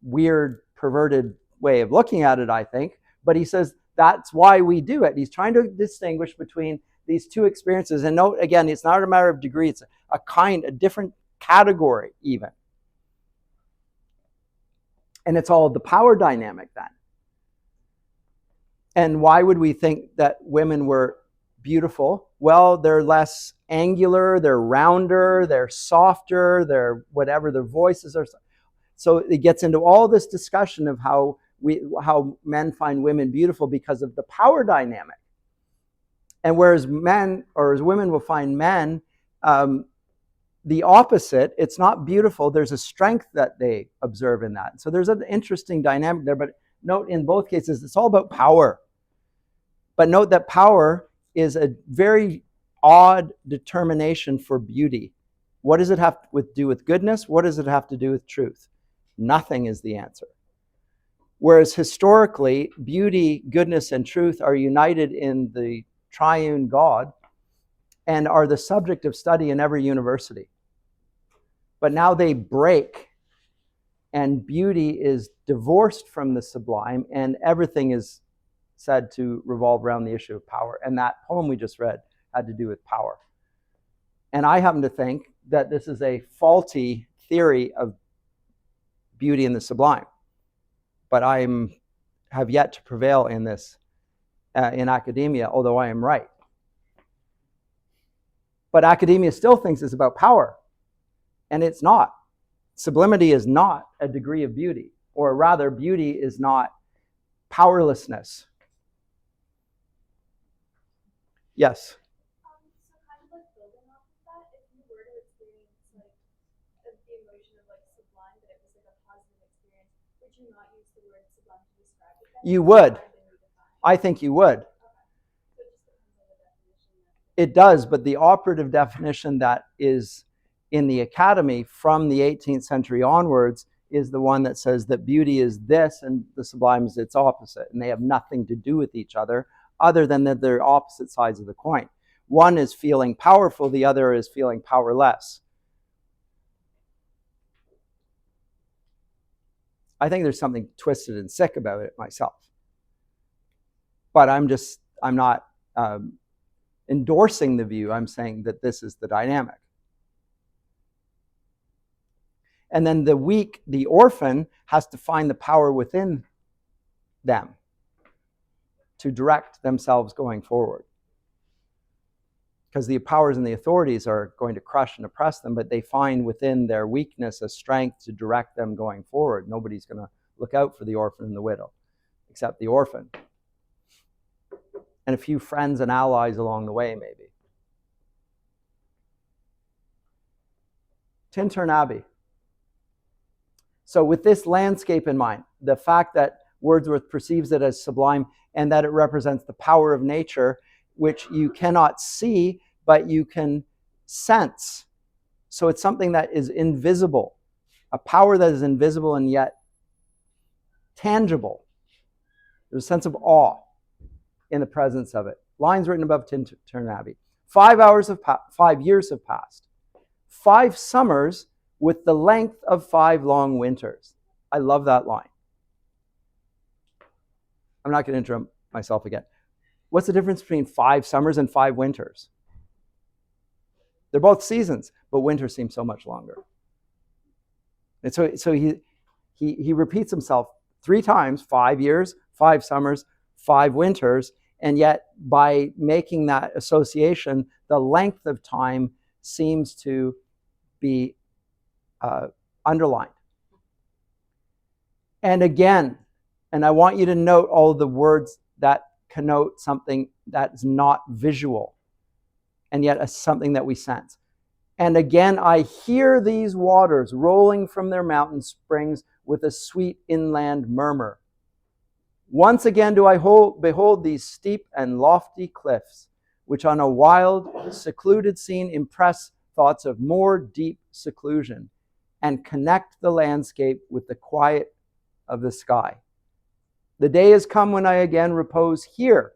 weird, perverted way of looking at it, I think. But he says that's why we do it. He's trying to distinguish between these two experiences. And note, again, it's not a matter of degree. It's a different category even. And it's all the power dynamic then. And why would we think that women were beautiful? Well, they're less angular, they're rounder, they're softer, they're whatever, their voices are. So it gets into all this discussion of how men find women beautiful because of the power dynamic. And whereas women will find men the opposite, it's not beautiful, there's a strength that they observe in that. So there's an interesting dynamic there, but note in both cases, it's all about power. But note that power is a very odd determination for beauty. What does it have to do with goodness? What does it have to do with truth? Nothing is the answer. Whereas historically, beauty, goodness, and truth are united in the triune God and are the subject of study in every university. But now they break, and beauty is divorced from the sublime, and everything is said to revolve around the issue of power. And that poem we just read had to do with power. And I happen to think that this is a faulty theory of beauty in the sublime. But I have yet to prevail in this in academia, although I am right. But academia still thinks it's about power, and it's not. Sublimity is not a degree of beauty, or rather, beauty is not powerlessness. Yes? So kind of like building off of that, if you were to experience the emotion of sublime, but it was a positive experience, would you not use the word sublime to describe it? You would. I think you would. So it just depends on the definition. It does, but the operative definition that is in the academy from the 18th century onwards is the one that says that beauty is this and the sublime is its opposite, and they have nothing to do with each other than that they're opposite sides of the coin. One is feeling powerful, the other is feeling powerless. I think there's something twisted and sick about it myself. But I'm not endorsing the view. I'm saying that this is the dynamic. And then the weak, the orphan, has to find the power within them to direct themselves going forward. Because the powers and the authorities are going to crush and oppress them, but they find within their weakness a strength to direct them going forward. Nobody's going to look out for the orphan and the widow, except the orphan. And a few friends and allies along the way, maybe. Tintern Abbey. So with this landscape in mind, the fact that Wordsworth perceives it as sublime and that it represents the power of nature, which you cannot see, but you can sense. So it's something that is invisible, a power that is invisible and yet tangible. There's a sense of awe in the presence of it. Lines written above Tintern Abbey. 5 years have passed. 5 summers with the length of 5 long winters. I love that line. I'm not going to interrupt myself again. What's the difference between 5 summers and 5 winters? They're both seasons, but winter seems so much longer. And so he repeats himself 3 times, 5 years, 5 summers, 5 winters, and yet by making that association, the length of time seems to be underlined. And again, and I want you to note all the words that connote something that's not visual, and yet something that we sense. And again, I hear these waters rolling from their mountain springs with a sweet inland murmur. Once again do I behold these steep and lofty cliffs, which on a wild, secluded scene impress thoughts of more deep seclusion and connect the landscape with the quiet of the sky. The day has come when I again repose here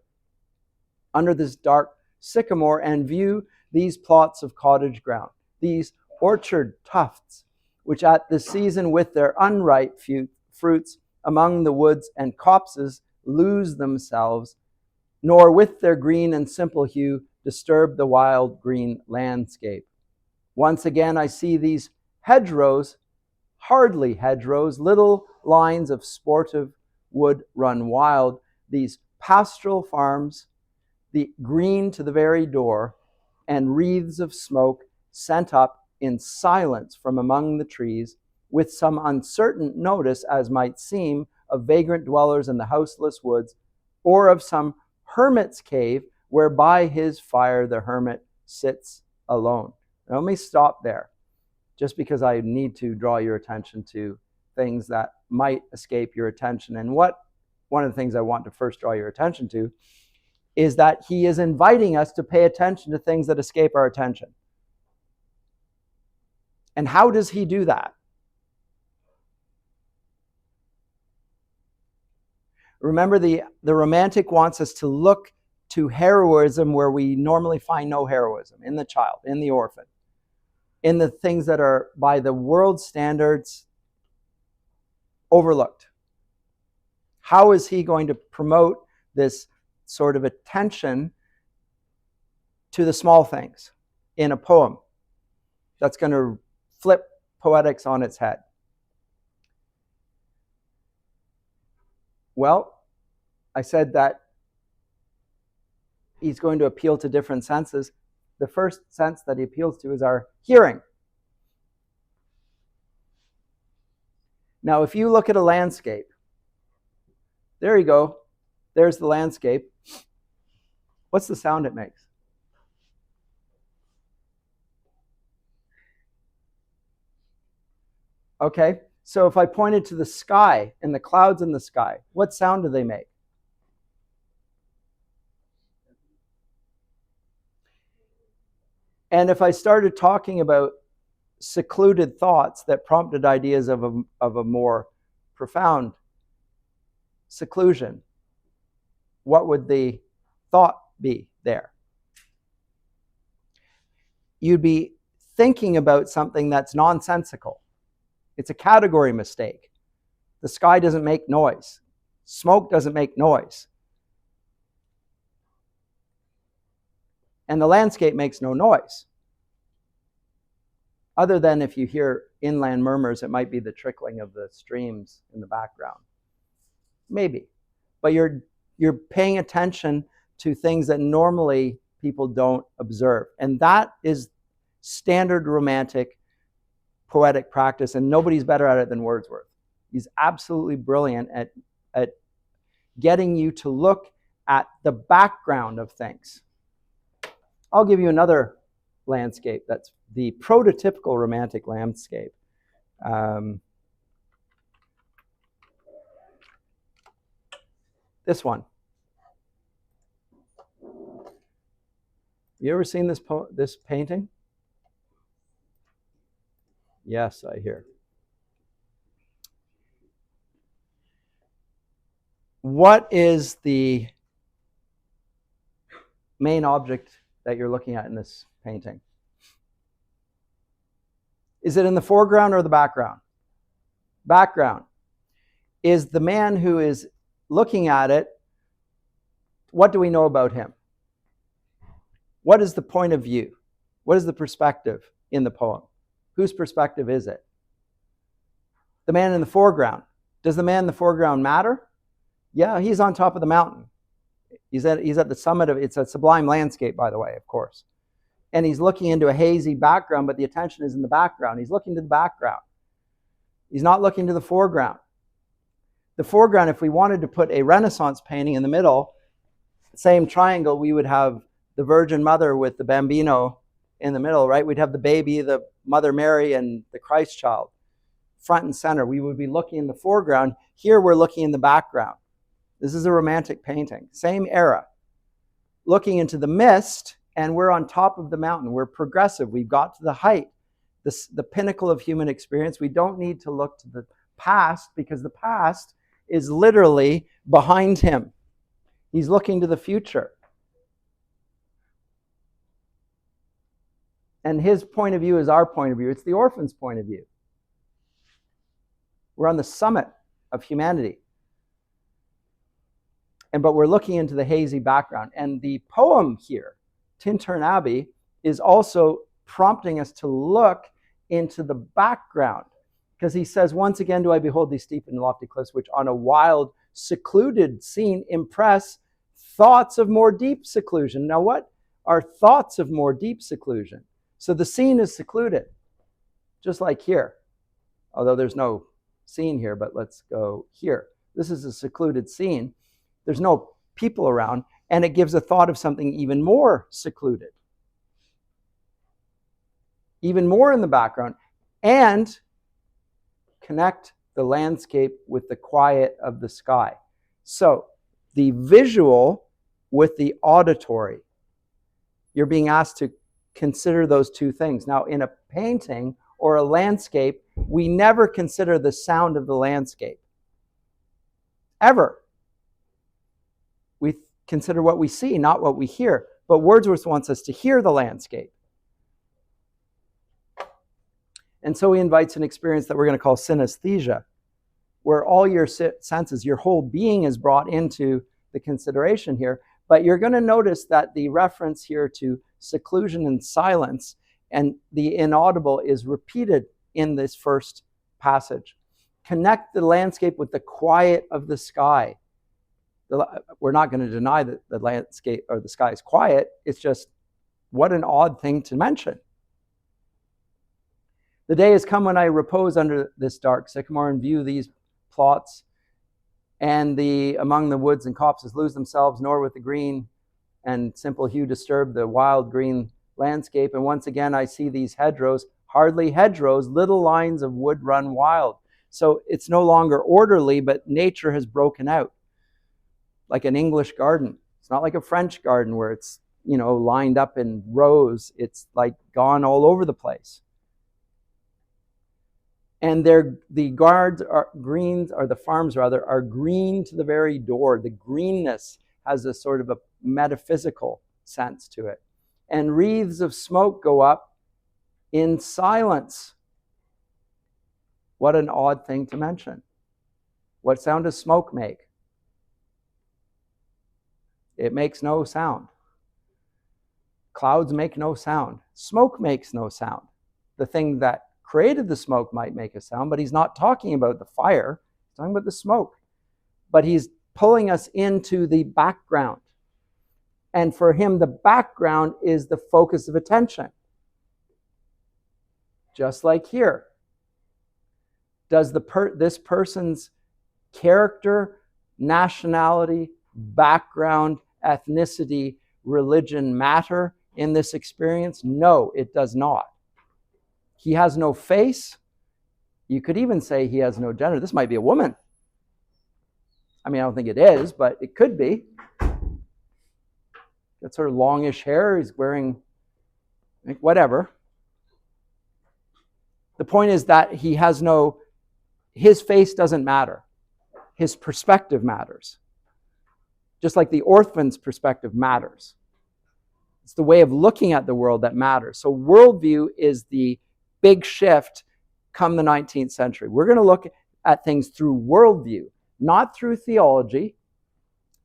under this dark sycamore and view these plots of cottage ground, these orchard tufts, which at this season with their unripe fruits among the woods and copses lose themselves, nor with their green and simple hue disturb the wild green landscape. Once again I see these hedgerows, hardly hedgerows, little lines of sportive wood run wild, these pastoral farms, the green to the very door, and wreaths of smoke sent up in silence from among the trees, with some uncertain notice, as might seem, of vagrant dwellers in the houseless woods, or of some hermit's cave, where by his fire the hermit sits alone. Now, let me stop there, just because I need to draw your attention to things that might escape your attention. And one of the things I want to first draw your attention to is that he is inviting us to pay attention to things that escape our attention. And how does he do that? Remember, the Romantic wants us to look to heroism where we normally find no heroism, in the child, in the orphan, in the things that are, by the world's standards, overlooked. How is he going to promote this sort of attention to the small things in a poem that's going to flip poetics on its head? Well, I said that he's going to appeal to different senses. The first sense that he appeals to is our hearing. Now, if you look at a landscape, there you go. There's the landscape. What's the sound it makes? Okay, so if I pointed to the sky and the clouds in the sky, what sound do they make? And if I started talking about secluded thoughts that prompted ideas of a more profound seclusion, what would the thought be there? You'd be thinking about something that's nonsensical. It's a category mistake. The sky doesn't make noise. Smoke doesn't make noise. And the landscape makes no noise. Other than if you hear inland murmurs, it might be the trickling of the streams in the background. Maybe. But you're paying attention to things that normally people don't observe. And that is standard Romantic poetic practice, and nobody's better at it than Wordsworth. He's absolutely brilliant at getting you to look at the background of things. I'll give you another landscape that's the prototypical romantic landscape. This one. You ever seen this painting? Yes, I hear. What is the main object that you're looking at in this painting? Is it in the foreground or the background? Background. Is the man who is looking at it, what do we know about him? What is the point of view? What is the perspective in the poem? Whose perspective is it? The man in the foreground. Does the man in the foreground matter? Yeah, he's on top of the mountain. He's at the summit of, it's a sublime landscape, by the way, of course. And he's looking into a hazy background, but the attention is in the background. He's looking to the background. He's not looking to the foreground. The foreground, if we wanted to put a Renaissance painting in the middle, same triangle, we would have the Virgin Mother with the Bambino in the middle, right? We'd have the baby, the Mother Mary, and the Christ child front and center. We would be looking in the foreground. Here we're looking in the background. This is a romantic painting, same era. Looking into the mist, and we're on top of the mountain. We're progressive. We've got to the height, the pinnacle of human experience. We don't need to look to the past because the past is literally behind him. He's looking to the future. And his point of view is our point of view. It's the orphan's point of view. We're on the summit of humanity. But we're looking into the hazy background. And the poem here, Tintern Abbey, is also prompting us to look into the background. Because he says, once again do I behold these steep and lofty cliffs, which on a wild, secluded scene impress thoughts of more deep seclusion. Now, what are thoughts of more deep seclusion? So the scene is secluded, just like here. Although there's no scene here, but let's go here. This is a secluded scene. There's no people around, and it gives a thought of something even more secluded, even more in the background, and connect the landscape with the quiet of the sky. So the visual with the auditory. You're being asked to consider those two things. Now, in a painting or a landscape, we never consider the sound of the landscape. Ever. We consider what we see, not what we hear. But Wordsworth wants us to hear the landscape. And so he invites an experience that we're going to call synesthesia, where all your senses, your whole being is brought into the consideration here. But you're going to notice that the reference here to seclusion and silence and the inaudible is repeated in this first passage. Connect the landscape with the quiet of the sky. We're not going to deny that the landscape or the sky is quiet. It's just, what an odd thing to mention. The day has come when I repose under this dark sycamore and view these plots, and among the woods and copses lose themselves, nor with the green and simple hue disturb the wild green landscape. And once again I see these hedgerows, hardly hedgerows, little lines of wood run wild. So it's no longer orderly, but nature has broken out. Like an English garden. It's not like a French garden where it's, lined up in rows. It's like gone all over the place. And the farms are green to the very door. The greenness has a sort of a metaphysical sense to it. And wreaths of smoke go up in silence. What an odd thing to mention. What sound does smoke make? It makes no sound. Clouds make no sound. Smoke makes no sound. The thing that created the smoke might make a sound, but he's not talking about the fire. He's talking about the smoke. But he's pulling us into the background. And for him, the background is the focus of attention. Just like here. Does this person's character, nationality, background, ethnicity, religion matter in this experience? No, it does not. He has no face. You could even say he has no gender. This might be a woman. I mean, I don't think it is, but it could be. That sort of longish hair. He's wearing whatever. The point is that his face doesn't matter. His perspective matters. Just like the orphan's perspective matters. It's the way of looking at the world that matters. So worldview is the big shift come the 19th century. We're going to look at things through worldview, not through theology,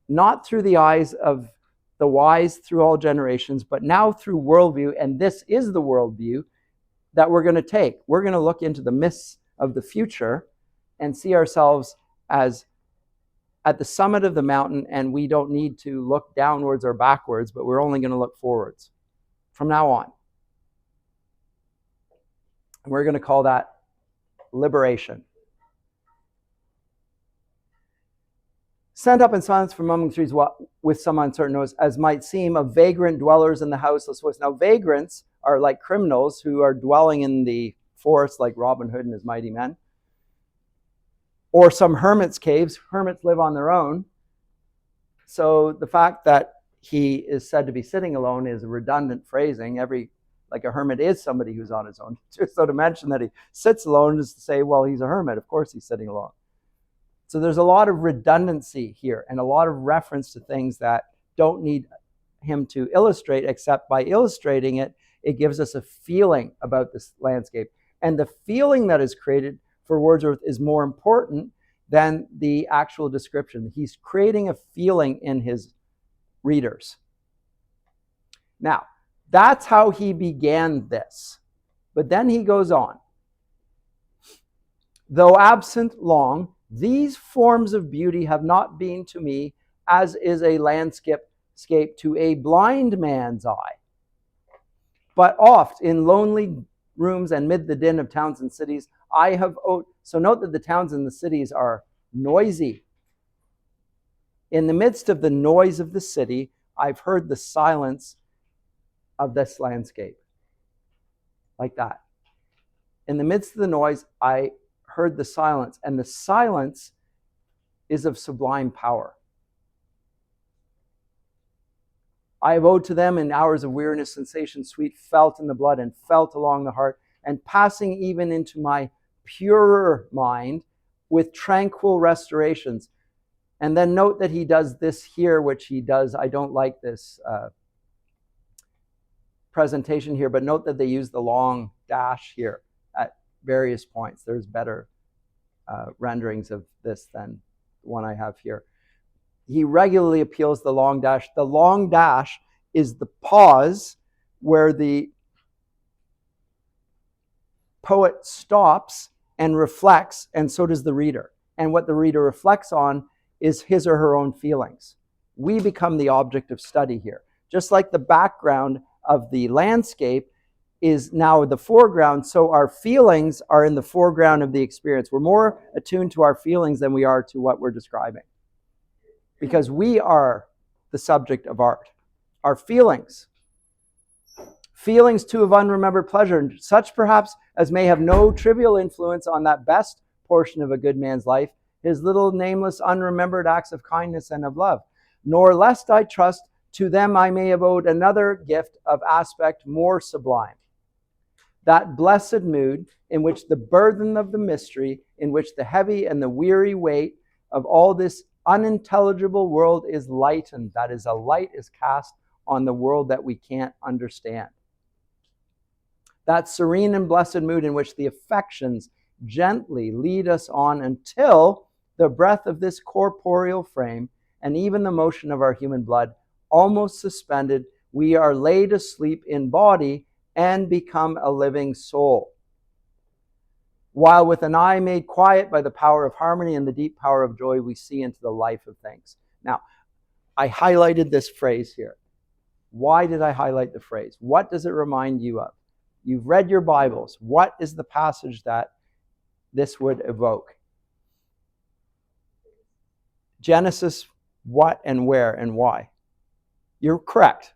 not through the eyes of the wise through all generations, but now through worldview. And this is the worldview that we're going to take. We're going to look into the myths of the future and see ourselves as at the summit of the mountain, and we don't need to look downwards or backwards, but we're only going to look forwards from now on. And we're going to call that liberation. Sent up in silence from among the trees with some uncertain noise, as might seem, of vagrant dwellers in the houseless woods. Now, vagrants are like criminals who are dwelling in the forest like Robin Hood and his mighty men. Or some hermit's caves. Hermits live on their own. So the fact that he is said to be sitting alone is a redundant phrasing. Like a hermit is somebody who's on his own. So to mention that he sits alone is to say, well, he's a hermit. Of course he's sitting alone. So there's a lot of redundancy here and a lot of reference to things that don't need him to illustrate, except by illustrating it, it gives us a feeling about this landscape. And the feeling that is created for Wordsworth is more important than the actual description. He's creating a feeling in his readers. Now, that's how he began this. But then he goes on. Though absent long, these forms of beauty have not been to me as is a landscape to a blind man's eye. But oft in lonely rooms and mid the din of towns and cities, I have so note that the towns and the cities are noisy. In the midst of the noise of the city, I've heard the silence of this landscape. Like that. In the midst of the noise, I heard the silence, and the silence is of sublime power. I have owed to them in hours of weariness sensation sweet, felt in the blood and felt along the heart, and passing even into my purer mind with tranquil restorations. And then note that he does this here, which he does. I don't like this presentation here, but note that they use the long dash here at various points. There's better renderings of this than the one I have here. He regularly appeals the long dash. The long dash is the pause where the poet stops and reflects, and so does the reader. And what the reader reflects on is his or her own feelings. We become the object of study here. Just like the background of the landscape is now the foreground, so our feelings are in the foreground of the experience. We're more attuned to our feelings than we are to what we're describing. Because we are the subject of art. Our feelings. Feelings too of unremembered pleasure, such perhaps as may have no trivial influence on that best portion of a good man's life, his little nameless unremembered acts of kindness and of love. Nor lest I trust to them I may have owed another gift of aspect more sublime. That blessed mood in which the burden of the mystery, in which the heavy and the weary weight of all this unintelligible world is lightened. That is, a light is cast on the world that we can't understand. That serene and blessed mood in which the affections gently lead us on until the breath of this corporeal frame and even the motion of our human blood, almost suspended, we are laid asleep in body and become a living soul. While with an eye made quiet by the power of harmony and the deep power of joy, we see into the life of things. Now, I highlighted this phrase here. Why did I highlight the phrase? What does it remind you of? You've read your Bibles. What is the passage that this would evoke? Genesis, what and where and why? You're correct.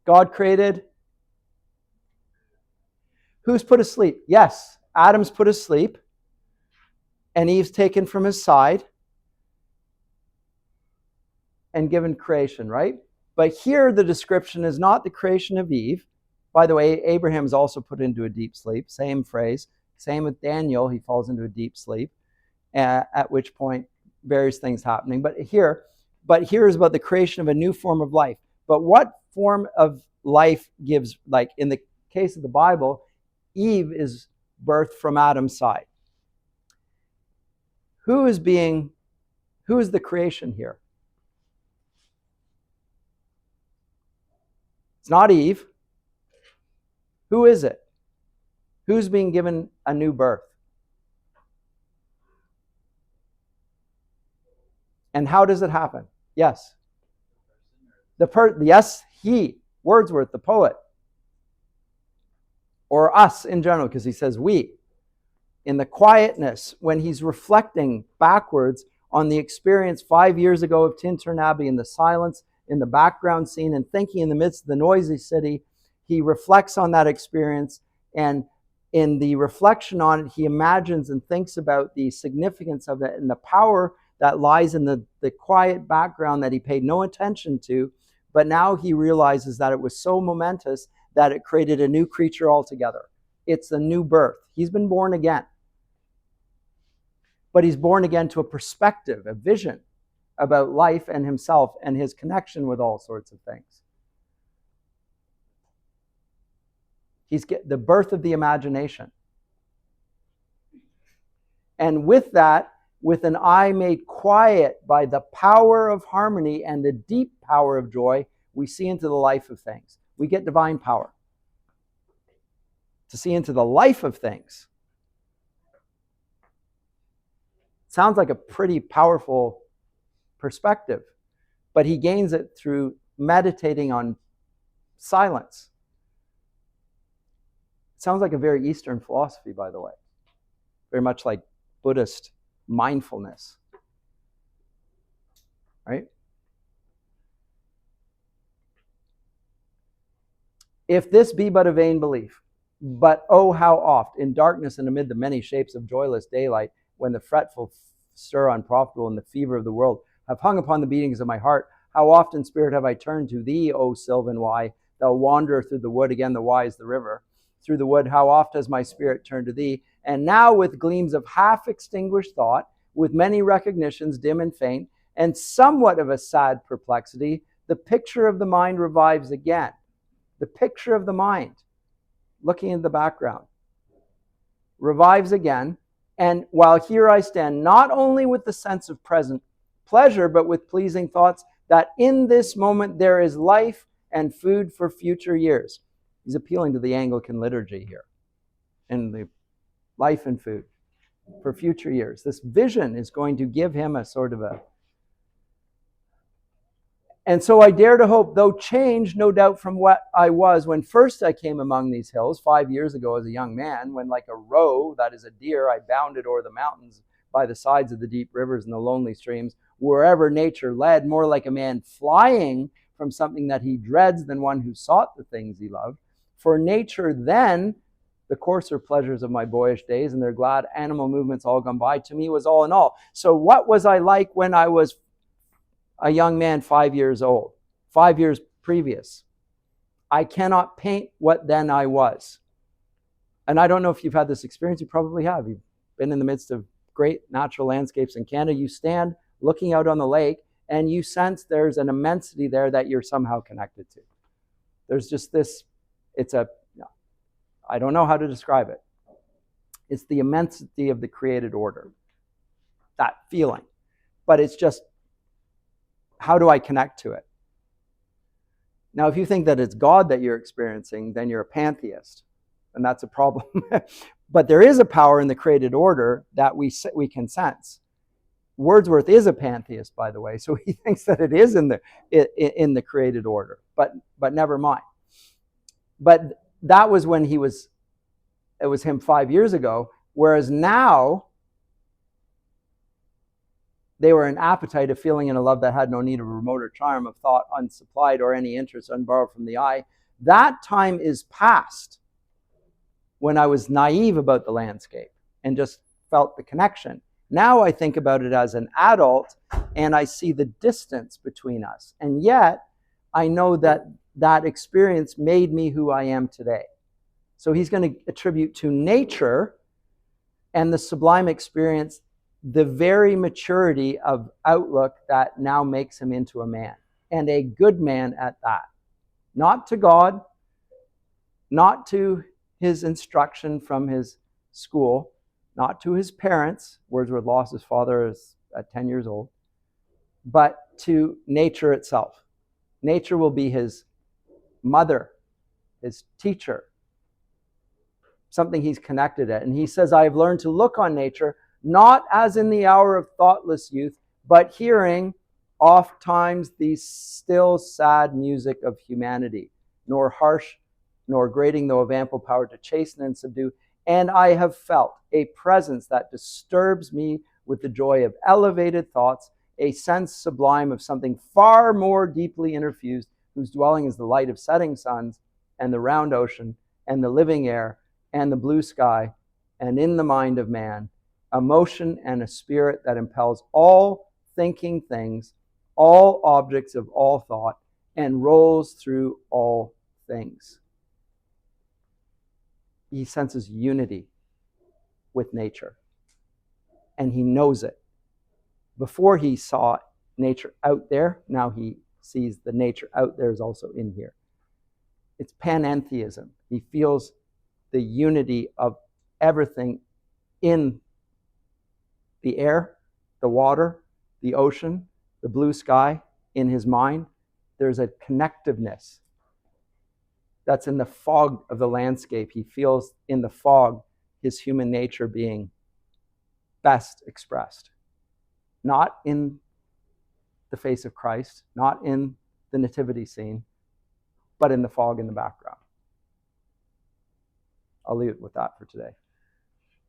God created. Who's put asleep? Yes, Adam's put asleep, and Eve's taken from his side and given creation, right? But here the description is not the creation of Eve. By the way, Abraham is also put into a deep sleep. Same phrase. Same with Daniel. He falls into a deep sleep, at which point various things happening. But here is about the creation of a new form of life. But what form of life gives, like in the case of the Bible, Eve is birthed from Adam's side. Who is the creation here? It's not Eve. Who is it? Who's being given a new birth? And how does it happen? Yes. Yes, he, Wordsworth, the poet. Or us in general, because he says we. In the quietness, when he's reflecting backwards on the experience 5 years ago of Tintern Abbey, in the silence, in the background scene, and thinking in the midst of the noisy city, he reflects on that experience, and in the reflection on it, he imagines and thinks about the significance of it and the power that lies in the quiet background that he paid no attention to, but now he realizes that it was so momentous that it created a new creature altogether. It's a new birth. He's been born again. But he's born again to a perspective, a vision about life and himself and his connection with all sorts of things. He's the birth of the imagination. And with that, with an eye made quiet by the power of harmony and the deep power of joy, we see into the life of things. We get divine power to see into the life of things. Sounds like a pretty powerful perspective, but he gains it through meditating on silence. Sounds like a very Eastern philosophy, by the way. Very much like Buddhist mindfulness. Right? If this be but a vain belief, but oh, how oft, in darkness and amid the many shapes of joyless daylight, when the fretful stir unprofitable and the fever of the world have hung upon the beatings of my heart, how often, Spirit, have I turned to thee, O sylvan why, thou wanderer through the wood, again the why is the river. Through the wood, how oft has my spirit turned to thee, and now with gleams of half-extinguished thought, with many recognitions dim and faint, and somewhat of a sad perplexity, the picture of the mind revives again. The picture of the mind, looking in the background, revives again. And while here I stand, not only with the sense of present pleasure, but with pleasing thoughts that in this moment there is life and food for future years. He's appealing to the Anglican liturgy here, and the life and food for future years. This vision is going to give him a sort of a... And so I dare to hope, though changed no doubt from what I was when first I came among these hills 5 years ago as a young man, when like a roe, that is a deer, I bounded o'er the mountains by the sides of the deep rivers and the lonely streams, wherever nature led, more like a man flying from something that he dreads than one who sought the things he loved. For nature then, the coarser pleasures of my boyish days and their glad animal movements all gone by, to me was all in all. So what was I like when I was a young man 5 years old, 5 years previous? I cannot paint what then I was. And I don't know if you've had this experience. You probably have. You've been in the midst of great natural landscapes in Canada. You stand looking out on the lake and you sense there's an immensity there that you're somehow connected to. There's just this, I don't know how to describe it. It's the immensity of the created order, that feeling. But it's just, how do I connect to it? Now, if you think that it's God that you're experiencing, then you're a pantheist, and that's a problem. But there is a power in the created order that we can sense. Wordsworth is a pantheist, by the way, so he thinks that it is in the created order, but never mind. But that was when it was him 5 years ago, whereas now they were an appetite, a feeling, and a love that had no need of a remoter charm of thought unsupplied or any interest unborrowed from the eye. That time is past, when I was naive about the landscape and just felt the connection. Now I think about it as an adult and I see the distance between us. And yet I know that that experience made me who I am today. So he's going to attribute to nature and the sublime experience the very maturity of outlook that now makes him into a man, and a good man at that. Not to God, not to his instruction from his school, not to his parents. Wordsworth lost his father at 10 years old, but to nature itself. Nature will be his mother, his teacher, something he's connected at. And he says, I have learned to look on nature, not as in the hour of thoughtless youth, but hearing oft times the still sad music of humanity, nor harsh, nor grating, though of ample power to chasten and subdue. And I have felt a presence that disturbs me with the joy of elevated thoughts, a sense sublime of something far more deeply interfused, whose dwelling is the light of setting suns, and the round ocean, and the living air, and the blue sky, and in the mind of man, a motion and a spirit that impels all thinking things, all objects of all thought, and rolls through all things. He senses unity with nature, and he knows it. Before he saw nature out there, now he sees the nature out there is also in here. It's panentheism. He feels the unity of everything in the air, the water, the ocean, the blue sky, in his mind. There's a connectiveness that's in the fog of the landscape. He feels in the fog his human nature being best expressed. Not in the face of Christ, not in the nativity scene, but in the fog in the background. I'll leave it with that for today.